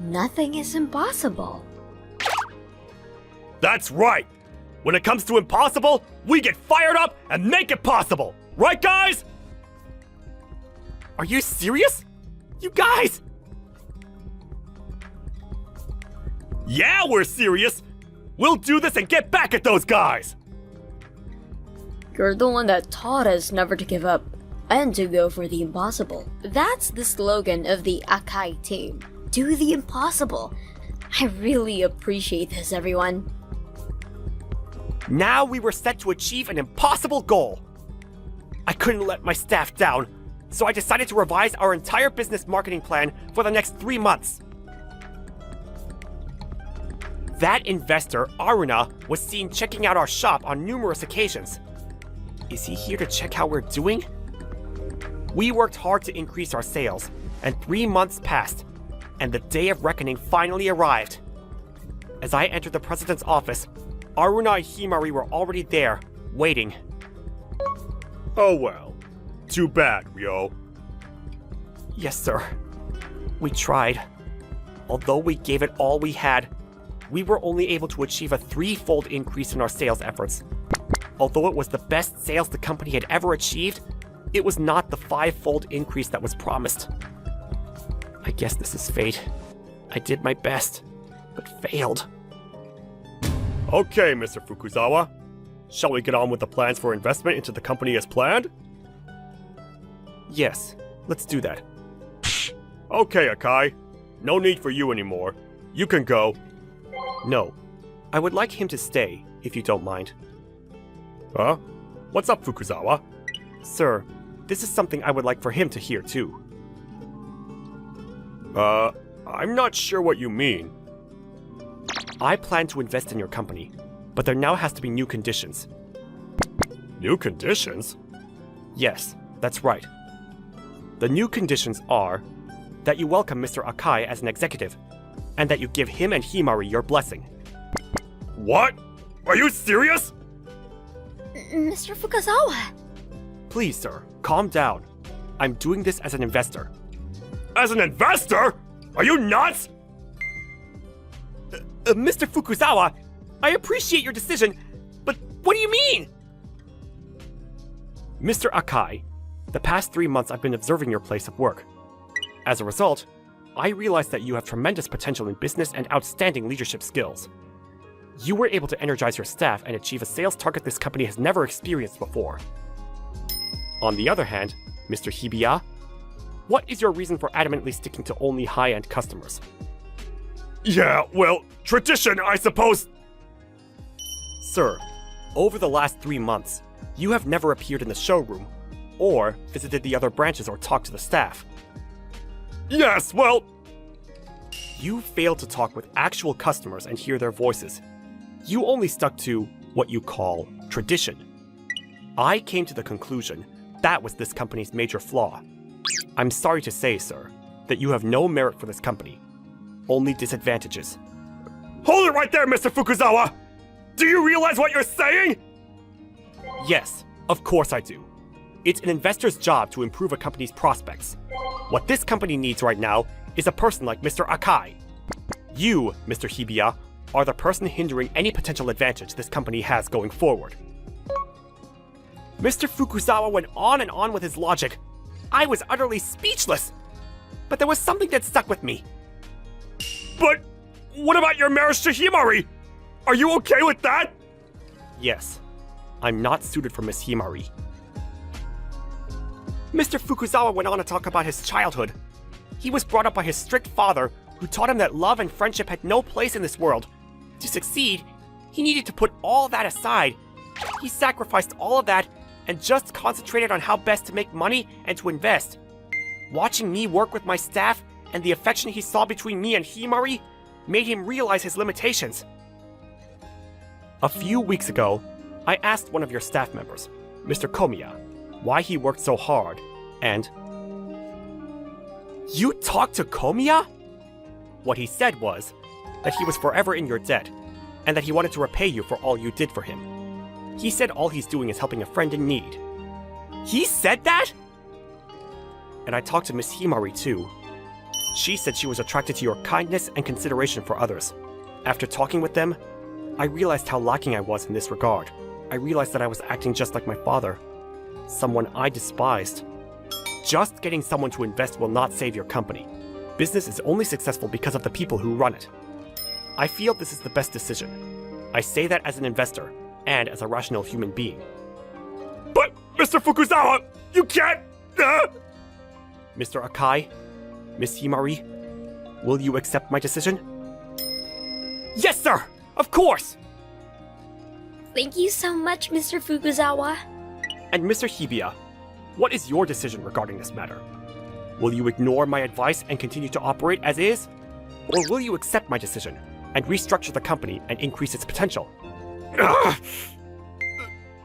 nothing is impossible. That's right! When it comes to impossible, we get fired up and make it possible! Right, guys? Are you serious? You guys! Yeah, we're serious! We'll do this and get back at those guys! You're the one that taught us never to give up and to go for the impossible. That's the slogan of the Akai team. Do the impossible. I really appreciate this, everyone. Now we were set to achieve an impossible goal. I couldn't let my staff down, so I decided to revise our entire business marketing plan for the next 3 months. That investor, Aruna, was seen checking out our shop on numerous occasions. Is he here to check how we're doing? We worked hard to increase our sales, and 3 months passed, and the day of reckoning finally arrived. As I entered the president's office, Aruna and Himari were already there, waiting. Oh well. Too bad, Ryo. Yes, sir. We tried. Although we gave it all we had, we were only able to achieve a 3-fold increase in our sales efforts. Although it was the best sales the company had ever achieved, it was not the 5-fold increase that was promised. I guess this is fate. I did my best, but failed. Okay, Mr. Fukuzawa. Shall we get on with the plans for investment into the company as planned? Yes, let's do that. Okay, Akai. No need for you anymore. You can go. No, I would like him to stay, if you don't mind. Huh? What's up, Fukuzawa? Sir, this is something I would like for him to hear too. I'm not sure what you mean. I plan to invest in your company, but there now has to be new conditions. New conditions? Yes, that's right. The new conditions are that you welcome Mr. Akai as an executive, and that you give him and Himari your blessing. What? Are you serious? Mr. Fukuzawa! Please, sir, calm down. I'm doing this as an investor. As an investor? Are you nuts? Mr. Fukuzawa, I appreciate your decision, but what do you mean? Mr. Akai, the past 3 months I've been observing your place of work. As a result, I realized that you have tremendous potential in business and outstanding leadership skills. You were able to energize your staff and achieve a sales target this company has never experienced before. On the other hand, Mr. Hibiya, what is your reason for adamantly sticking to only high-end customers? Yeah, well, tradition, I suppose. Sir, over the last 3 months, you have never appeared in the showroom, or visited the other branches or talked to the staff. Yes, well... You failed to talk with actual customers and hear their voices. You only stuck to what you call tradition. I came to the conclusion that was this company's major flaw. I'm sorry to say, sir, that you have no merit for this company. Only disadvantages. Hold it right there, Mr. Fukuzawa! Do you realize what you're saying? Yes, of course I do. It's an investor's job to improve a company's prospects. What this company needs right now is a person like Mr. Akai. You, Mr. Hibiya, are the person hindering any potential advantage this company has going forward. Mr. Fukuzawa went on and on with his logic. I was utterly speechless. But there was something that stuck with me. But what about your marriage to Himari? Are you okay with that? Yes, I'm not suited for Miss Himari. Mr. Fukuzawa went on to talk about his childhood. He was brought up by his strict father, who taught him that love and friendship had no place in this world. To succeed, he needed to put all that aside. He sacrificed all of that and just concentrated on how best to make money and to invest. Watching me work with my staff and the affection he saw between me and Himari made him realize his limitations. A few weeks ago, I asked one of your staff members, Mr. Komiya, why he worked so hard, and... You talked to Komiya? What he said was that he was forever in your debt, and that he wanted to repay you for all you did for him. He said all he's doing is helping a friend in need. He said that? And I talked to Miss Himari too. She said she was attracted to your kindness and consideration for others. After talking with them, I realized how lacking I was in this regard. I realized that I was acting just like my father, someone I despised. Just getting someone to invest will not save your company. Business is only successful because of the people who run it. I feel this is the best decision. I say that as an investor, and as a rational human being. But, Mr. Fukuzawa, you can't... Mr. Akai, Miss Himari, will you accept my decision? Yes, sir! Of course! Thank you so much, Mr. Fukuzawa. And Mr. Hibiya, what is your decision regarding this matter? Will you ignore my advice and continue to operate as is? Or will you accept my decision and restructure the company and increase its potential?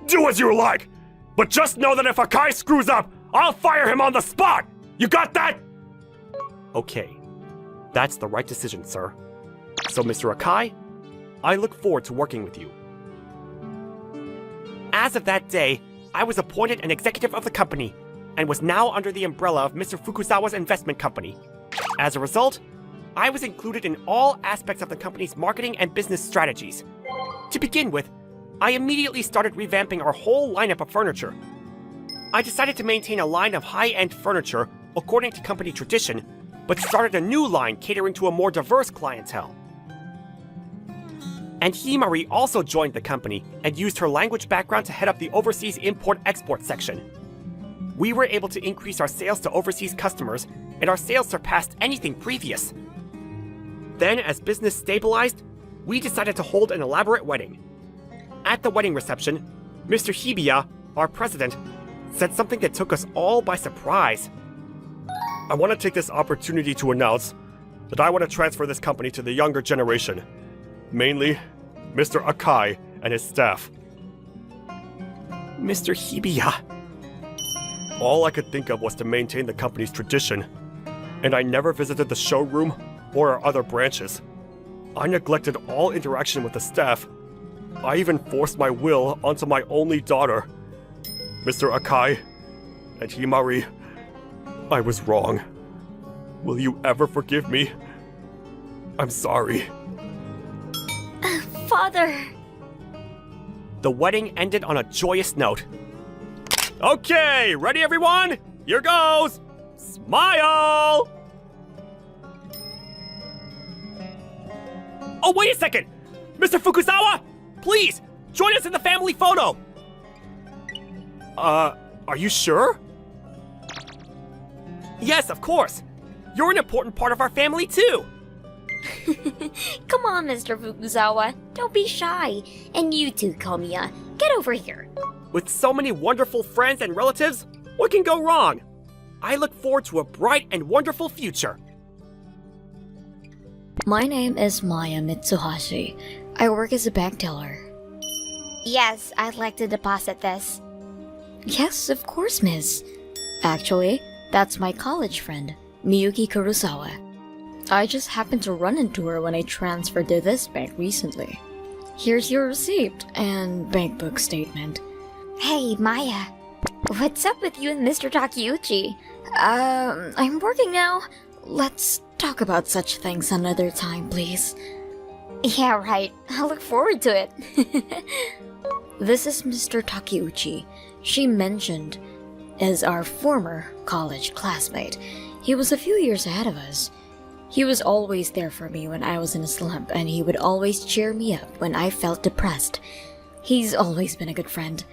Do as you like, but just know that if Akai screws up, I'll fire him on the spot! You got that? Okay, that's the right decision, sir. So, Mr. Akai, I look forward to working with you. As of that day, I was appointed an executive of the company, and was now under the umbrella of Mr. Fukuzawa's investment company. As a result, I was included in all aspects of the company's marketing and business strategies. To begin with, I immediately started revamping our whole lineup of furniture. I decided to maintain a line of high-end furniture according to company tradition, but started a new line catering to a more diverse clientele. And Himari also joined the company and used her language background to head up the overseas import-export section. We were able to increase our sales to overseas customers, and our sales surpassed anything previous. Then, as business stabilized, we decided to hold an elaborate wedding. At the wedding reception, Mr. Hibiya, our president, said something that took us all by surprise. I want to take this opportunity to announce that I want to transfer this company to the younger generation. Mainly, Mr. Akai and his staff. Mr. Hibiya. All I could think of was to maintain the company's tradition, and I never visited the showroom or our other branches. I neglected all interaction with the staff. I even forced my will onto my only daughter. Mr. Akai and Himari, I was wrong. Will you ever forgive me? I'm sorry. Father! The wedding ended on a joyous note. Okay, ready everyone? Here goes! Smile! Oh, wait a second! Mr. Fukuzawa! Please, join us in the family photo! Are you sure? Yes, of course! You're an important part of our family, too! Come on, Mr. Fukuzawa. Don't be shy. And you too, Komiya. Get over here. With so many wonderful friends and relatives, what can go wrong? I look forward to a bright and wonderful future. My name is Maya Mitsuhashi. I work as a bank teller. Yes, I'd like to deposit this. Yes, of course, miss. Actually, that's my college friend, Miyuki Kurosawa. I just happened to run into her when I transferred to this bank recently. Here's your receipt and bank book statement. Hey, Maya. What's up with you and Mr. Takeuchi? I'm working now. Let's talk about such things another time, please. Yeah, right. I look forward to it. This is Mr. Takeuchi. She mentioned as our former college classmate. He was a few years ahead of us. He was always there for me when I was in a slump, and he would always cheer me up when I felt depressed. He's always been a good friend.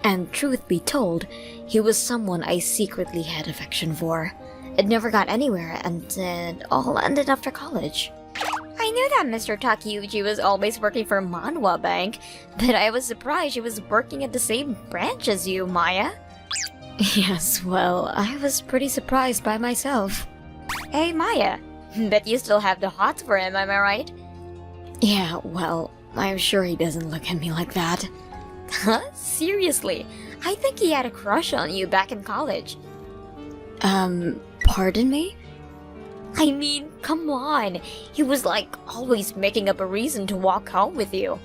And truth be told, he was someone I secretly had affection for. It never got anywhere, and it all ended after college. I knew that Mr. Takeuchi was always working for Manhwa Bank, but I was surprised he was working at the same branch as you, Maya. Yes, well, I was pretty surprised by myself. Hey, Maya. Bet you still have the hots for him, am I right? Yeah, well, I'm sure he doesn't look at me like that. Huh? Seriously? I think he had a crush on you back in college. Pardon me? I mean, come on. He was like always making up a reason to walk home with you.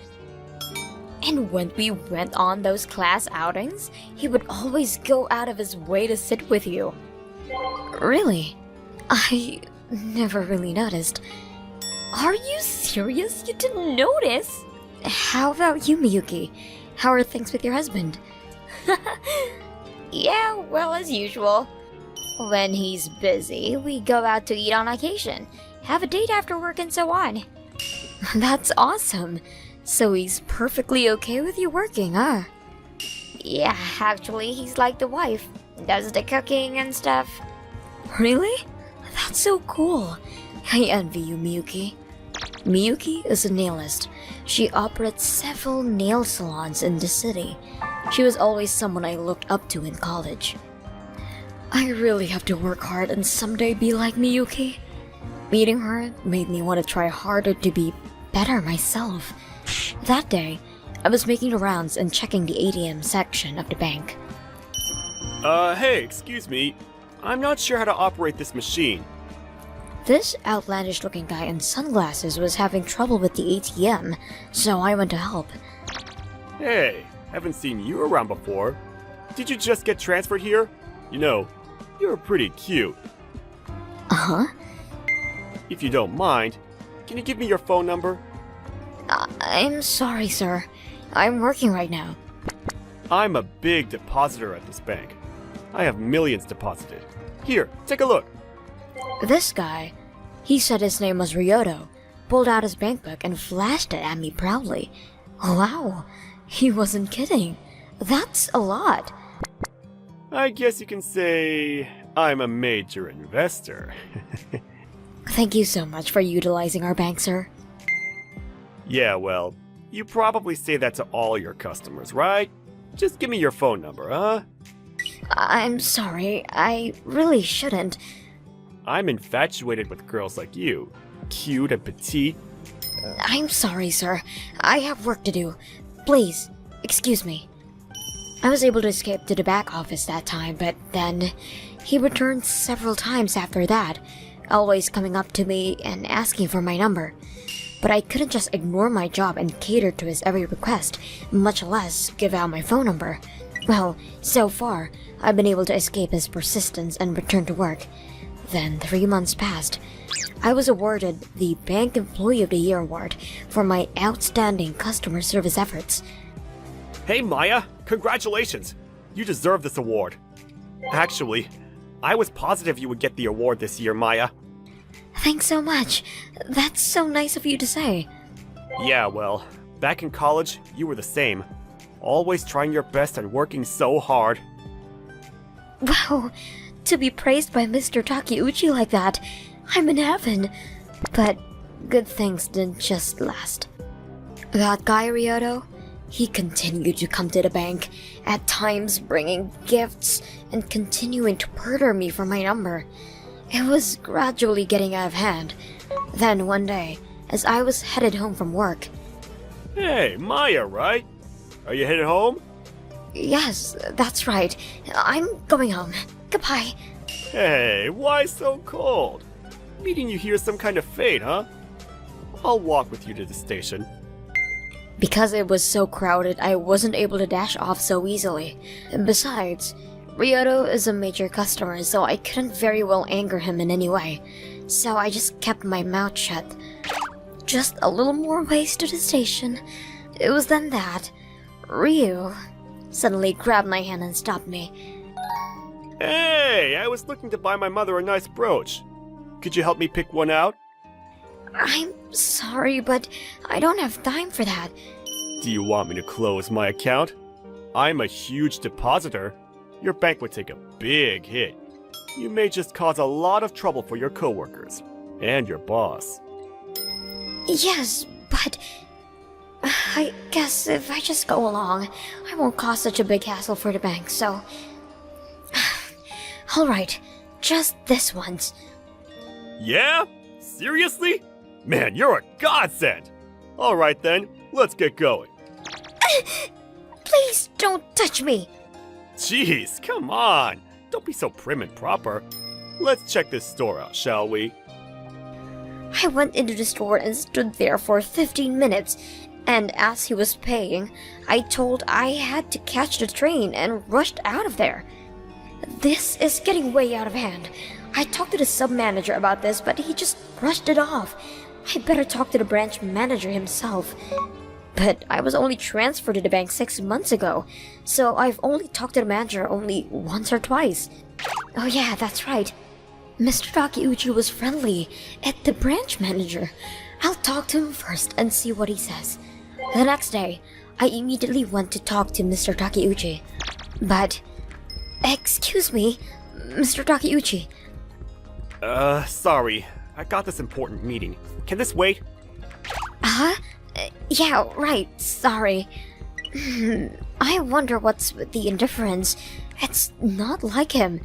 And when we went on those class outings, he would always go out of his way to sit with you. Really? I never really noticed. Are you serious? You didn't notice? How about you, Miyuki? How are things with your husband? Yeah, well, as usual. When he's busy, we go out to eat on occasion, have a date after work, and so on. That's awesome. So he's perfectly okay with you working, huh? Yeah, actually, he's like the wife. Does the cooking and stuff. Really? That's so cool. I envy you, Miyuki. Miyuki is a nailist. She operates several nail salons in the city. She was always someone I looked up to in college. I really have to work hard and someday be like Miyuki. Meeting her made me want to try harder to be better myself. That day, I was making the rounds and checking the ATM section of the bank. Hey, excuse me. I'm not sure how to operate this machine. This outlandish-looking guy in sunglasses was having trouble with the ATM, so I went to help. Hey, haven't seen you around before. Did you just get transferred here? You know, you're pretty cute. Uh-huh. If you don't mind, can you give me your phone number? I'm sorry, sir. I'm working right now. I'm a big depositor at this bank. I have millions deposited. Here, take a look. This guy, he said his name was Ryoto, pulled out his bank book and flashed it at me proudly. Wow, he wasn't kidding. That's a lot. I guess you can say I'm a major investor. Thank you so much for utilizing our bank, sir. Yeah, well, you probably say that to all your customers, right? Just give me your phone number, huh? I'm sorry, I really shouldn't. I'm infatuated with girls like you. Cute and petite. I'm sorry, sir. I have work to do. Please, excuse me. I was able to escape to the back office that time, but then he returned several times after that, always coming up to me and asking for my number. But I couldn't just ignore my job and cater to his every request, much less give out my phone number. Well, so far, I've been able to escape his persistence and return to work. Then 3 months passed. I was awarded the Bank Employee of the Year award for my outstanding customer service efforts. Hey, Maya! Congratulations! You deserve this award. Actually, I was positive you would get the award this year, Maya. Thanks so much. That's so nice of you to say. Yeah, well, back in college, you were the same. Always trying your best and working so hard. Wow, to be praised by Mr. Takeuchi like that, I'm in heaven. But good things didn't just last. That guy, Ryoto, he continued to come to the bank, at times bringing gifts and continuing to murder me for my number. It was gradually getting out of hand. Then one day, as I was headed home from work... Hey, Maya, right? Are you headed home? Yes, that's right. I'm going home. Goodbye. Hey, why so cold? Meeting you here is some kind of fate, huh? I'll walk with you to the station. Because it was so crowded, I wasn't able to dash off so easily. Besides, Ryoto is a major customer, so I couldn't very well anger him in any way. so I just kept my mouth shut. Just a little more ways to the station. It was then that Ryu suddenly grabbed my hand and stopped me. Hey, I was looking to buy my mother a nice brooch. Could you help me pick one out? I'm sorry, but I don't have time for that. Do you want me to close my account? I'm a huge depositor. Your bank would take a big hit. You may just cause a lot of trouble for your coworkers and your boss. Yes, but I guess if I just go along, I won't cause such a big hassle for the bank, so... Alright, just this once. Yeah? Seriously? Man, you're a godsend! Alright then, let's get going. Please don't touch me! Jeez, come on! Don't be so prim and proper. Let's check this store out, shall we? I went into the store and stood there for 15 minutes, and as he was paying, I told I had to catch the train and rushed out of there. This is getting way out of hand. I talked to the sub-manager about this, but he just brushed it off. I better talk to the branch manager himself. But I was only transferred to the bank 6 months ago, so I've only talked to the manager only once or twice. Oh yeah, that's right. Mr. Takeuchi was friendly at the branch manager. I'll talk to him first and see what he says. The next day, I immediately went to talk to Mr. Takeuchi. But, excuse me, Mr. Takeuchi. Sorry. I got this important meeting. Can this wait? Huh? Yeah, right, sorry. I wonder what's with the indifference. It's not like him.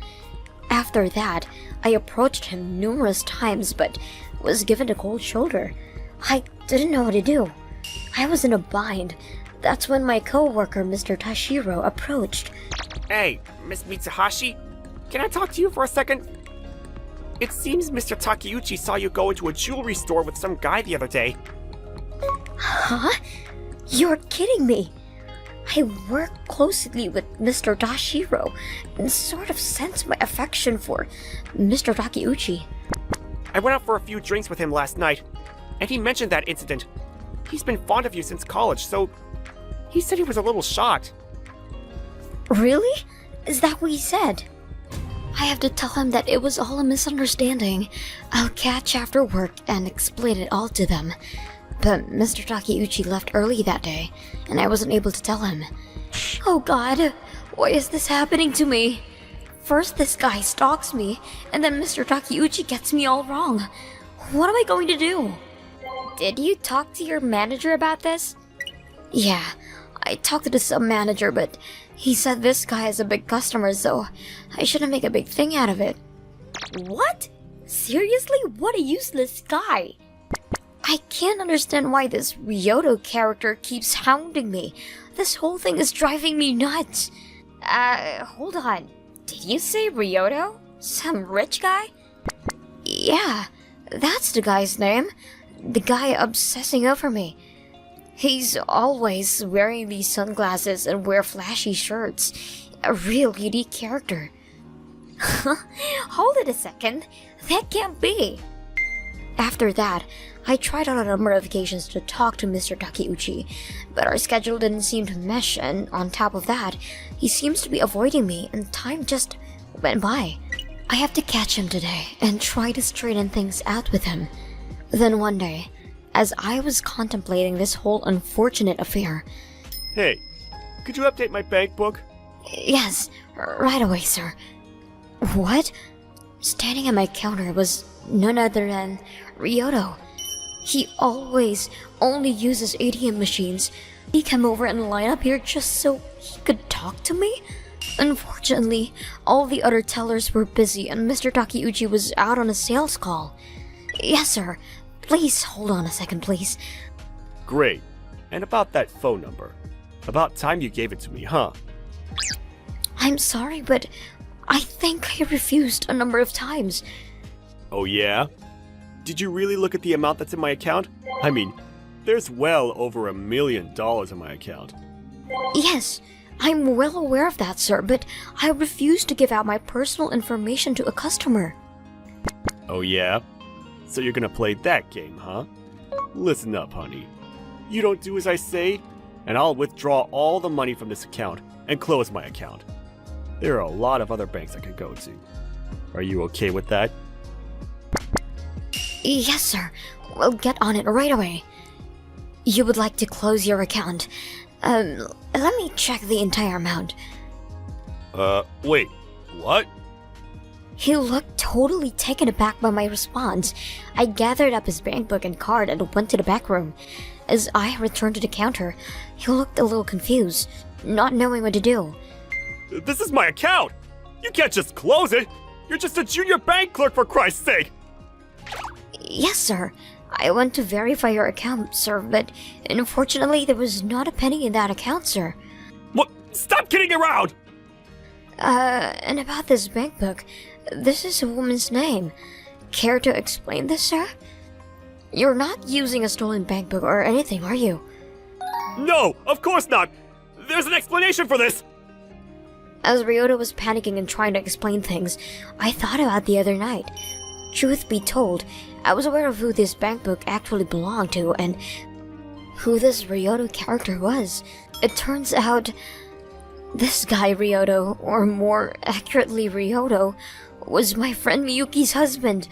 After that, I approached him numerous times but was given the cold shoulder. I didn't know what to do. I was in a bind. That's when my co-worker, Mr. Tashiro, approached. Hey, Miss Mitsuhashi, can I talk to you for a second? It seems Mr. Takeuchi saw you go into a jewelry store with some guy the other day. Huh? You're kidding me. I work closely with Mr. Tashiro and sort of sense my affection for Mr. Takeuchi. I went out for a few drinks with him last night, and he mentioned that incident. He's been fond of you since college, so he said he was a little shocked. Really? Is that what he said? I have to tell him that it was all a misunderstanding. I'll catch after work and explain it all to them. But Mr. Takeuchi left early that day, and I wasn't able to tell him. Oh god, why is this happening to me? First this guy stalks me, and then Mr. Takeuchi gets me all wrong. What am I going to do? Did you talk to your manager about this? Yeah, I talked to the sub-manager, but he said this guy is a big customer, so I shouldn't make a big thing out of it. What? Seriously? What a useless guy! I can't understand why this Ryoto character keeps hounding me. This whole thing is driving me nuts. Hold on. Did you say Ryoto? Some rich guy? Yeah, that's the guy's name. The guy obsessing over me. He's always wearing these sunglasses and wear flashy shirts. A real unique character. Hold it a second. That can't be. After that, I tried on a number of occasions to talk to Mr. Takeuchi, but our schedule didn't seem to mesh, and on top of that, he seems to be avoiding me, and time just went by. I have to catch him today and try to straighten things out with him. Then one day, as I was contemplating this whole unfortunate affair... Hey, could you update my bank book? Yes, right away, sir. What? Standing at my counter was none other than Ryoto. He always only uses ATM machines. He came over and line up here just so he could talk to me? Unfortunately, all the other tellers were busy and Mr. Takeuchi was out on a sales call. Yes, sir. Please hold on a second, please. Great. And about that phone number. About time you gave it to me, huh? I'm sorry, but I think I refused a number of times. Oh yeah? Did you really look at the amount that's in my account? I mean, there's well over $1 million in my account. Yes, I'm well aware of that, sir, but I refuse to give out my personal information to a customer. Oh yeah? So you're gonna play that game, huh? Listen up, honey. You don't do as I say, and I'll withdraw all the money from this account and close my account. There are a lot of other banks I could go to. Are you okay with that? Yes, sir. We'll get on it right away. You would like to close your account. Let me check the entire amount. Wait, what? He looked totally taken aback by my response. I gathered up his bank book and card and went to the back room. As I returned to the counter, he looked a little confused, not knowing what to do. This is my account! You can't just close it! You're just a junior bank clerk, for Christ's sake! Yes, sir. I went to verify your account, sir, but unfortunately there was not a penny in that account, sir. What? Stop kidding around! And about this bank book, this is a woman's name. Care to explain this, sir? You're not using a stolen bank book or anything, are you? No, of course not! There's an explanation for this! As Ryota was panicking and trying to explain things, I thought about the other night. Truth be told, I was aware of who this bank book actually belonged to and who this Ryota character was. It turns out, this guy Ryota, or more accurately Ryoto, was my friend Miyuki's husband.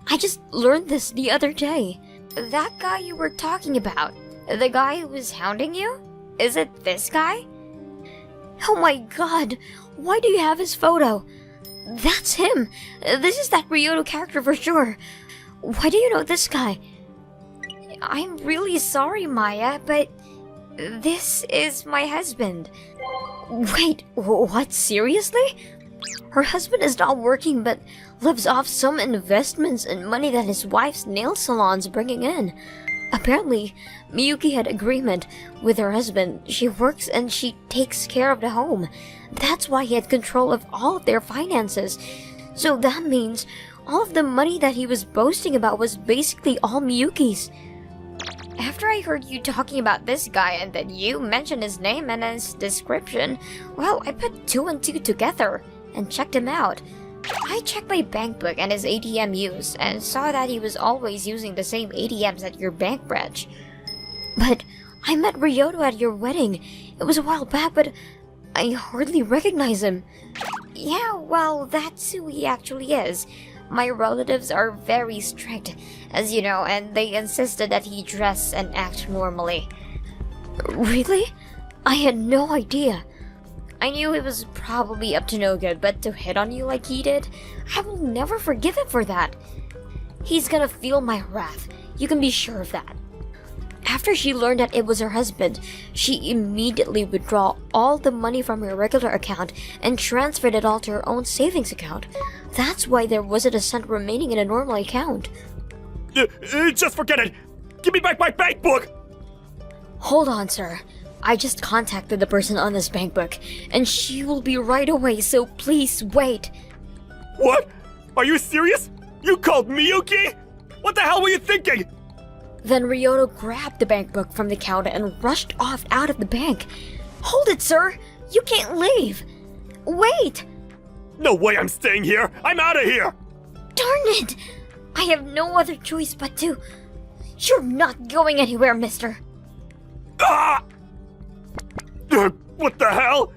I just learned this the other day. That guy you were talking about, the guy who was hounding you? Is it this guy? Oh my god, why do you have his photo? That's him! This is that Ryoto character for sure. Why do you know this guy? I'm really sorry, Maya, but this is my husband. Wait, what? Seriously? Her husband is not working but lives off some investments and money that his wife's nail salon's bringing in. Apparently, Miyuki had agreement with her husband. She works and she takes care of the home. That's why he had control of all of their finances. So that means all of the money that he was boasting about was basically all Miyuki's. After I heard you talking about this guy and that you mentioned his name and his description, well, I put two and two together and checked him out. I checked my bank book and his ATM use and saw that he was always using the same ATMs at your bank branch. But I met Ryoto at your wedding. It was a while back, but I hardly recognize him. Yeah, well, that's who he actually is. My relatives are very strict, as you know, and they insisted that he dress and act normally. Really? I had no idea. I knew he was probably up to no good, but to hit on you like he did, I will never forgive him for that. He's gonna feel my wrath, you can be sure of that. After she learned that it was her husband, she immediately withdrew all the money from her regular account and transferred it all to her own savings account. That's why there wasn't a cent remaining in a normal account. Just forget it! Give me back my bank book! Hold on, sir. I just contacted the person on this bank book, and she will be right away, so please wait. What? Are you serious? You called Miyuki? What the hell were you thinking? Then Ryoto grabbed the bank book from the counter and rushed off out of the bank. Hold it, sir! You can't leave! Wait! No way I'm staying here! I'm out of here! Darn it! I have no other choice but to... You're not going anywhere, mister. Ah! What the hell?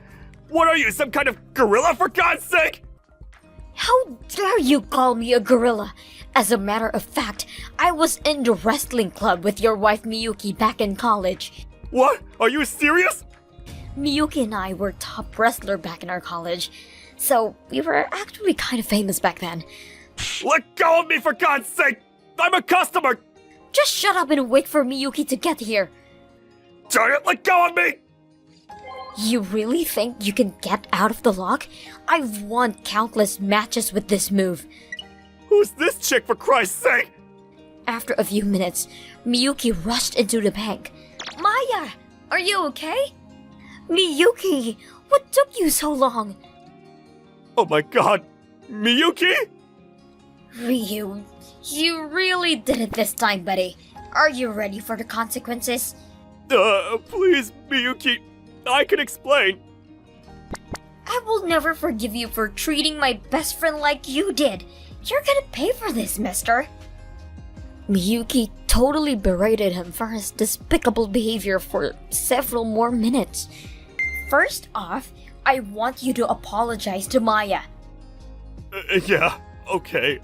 What are you, some kind of gorilla, for God's sake? How dare you call me a gorilla? As a matter of fact, I was in the wrestling club with your wife Miyuki back in college. What? Are you serious? Miyuki and I were top wrestler back in our college, so we were actually kind of famous back then. Let go of me, for God's sake! I'm a customer! Just shut up and wait for Miyuki to get here. Darn it, let go of me! You really think you can get out of the lock? I've won countless matches with this move. Who's this chick, for Christ's sake? After a few minutes, Miyuki rushed into the bank. Maya, are you okay? Miyuki, what took you so long? Oh my god, Miyuki? Ryu, you really did it this time, buddy. Are you ready for the consequences? Please, Miyuki, I can explain. I will never forgive you for treating my best friend like you did. You're gonna pay for this, mister. Miyuki totally berated him for his despicable behavior for several more minutes. First off, I want you to apologize to Maya. Yeah, okay.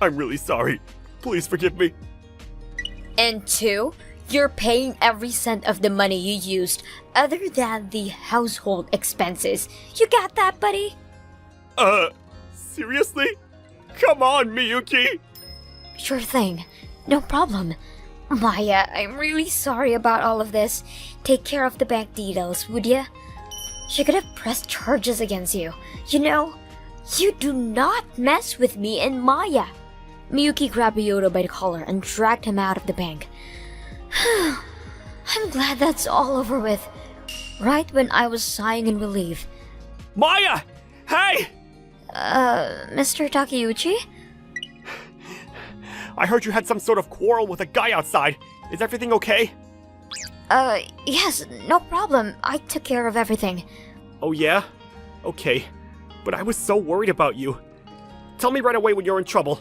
I'm really sorry. Please forgive me. And two, you're paying every cent of the money you used, other than the household expenses. You got that, buddy? Seriously? Come on, Miyuki! Sure thing. No problem. Maya, I'm really sorry about all of this. Take care of the bank details, would ya? She could have pressed charges against you. You know, you do not mess with me and Maya. Miyuki grabbed Ryoto by the collar and dragged him out of the bank. I'm glad that's all over with. Right when I was sighing in relief. Maya! Hey! Mr. Takeuchi? I heard you had some sort of quarrel with a guy outside. Is everything okay? Yes, no problem. I took care of everything. Oh yeah? Okay. But I was so worried about you. Tell me right away when you're in trouble.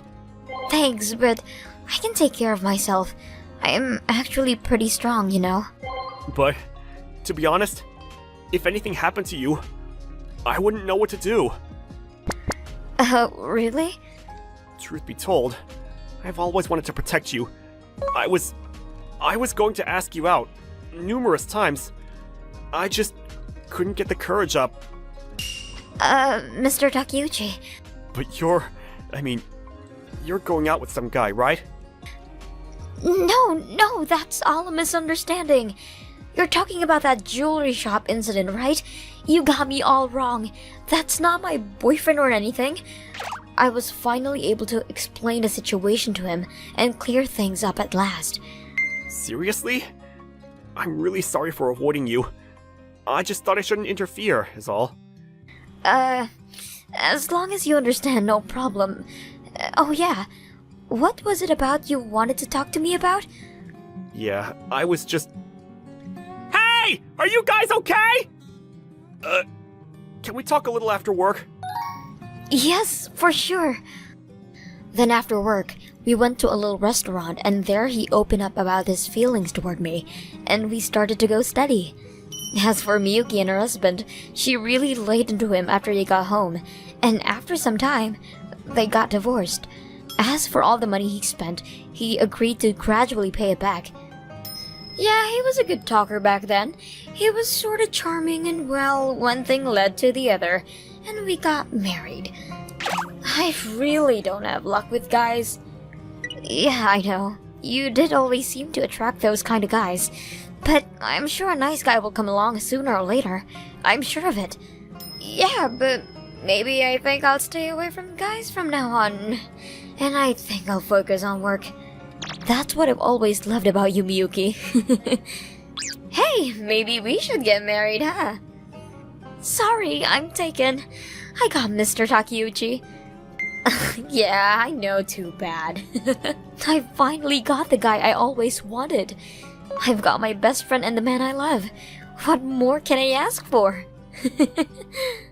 Thanks, but I can take care of myself. I am actually pretty strong, you know. But, to be honest, if anything happened to you, I wouldn't know what to do. Really? Truth be told, I've always wanted to protect you. I was going to ask you out numerous times. I just couldn't get the courage up. Mr. Takeuchi. But you're going out with some guy, right? No, that's all a misunderstanding. You're talking about that jewelry shop incident, right? You got me all wrong. That's not my boyfriend or anything. I was finally able to explain the situation to him and clear things up at last. Seriously? I'm really sorry for avoiding you. I just thought I shouldn't interfere, is all. As long as you understand, no problem. Oh yeah, what was it about you wanted to talk to me about? Yeah, I was just... Hey! Are you guys okay? Can we talk a little after work? Yes, for sure. Then after work, we went to a little restaurant and there he opened up about his feelings toward me, and we started to go steady. As for Miyuki and her husband, she really laid into him after they got home, and after some time, they got divorced. As for all the money he spent, he agreed to gradually pay it back. Yeah, he was a good talker back then. He was sorta charming and well, one thing led to the other, and we got married. I really don't have luck with guys. Yeah, I know. You did always seem to attract those kind of guys. But I'm sure a nice guy will come along sooner or later. I'm sure of it. Yeah, but maybe I think I'll stay away from guys from now on. And I think I'll focus on work. That's what I've always loved about you, Miyuki. Hey, maybe we should get married, huh? Sorry, I'm taken. I got Mr. Takeuchi. Yeah, I know, too bad. I finally got the guy I always wanted. I've got my best friend and the man I love. What more can I ask for?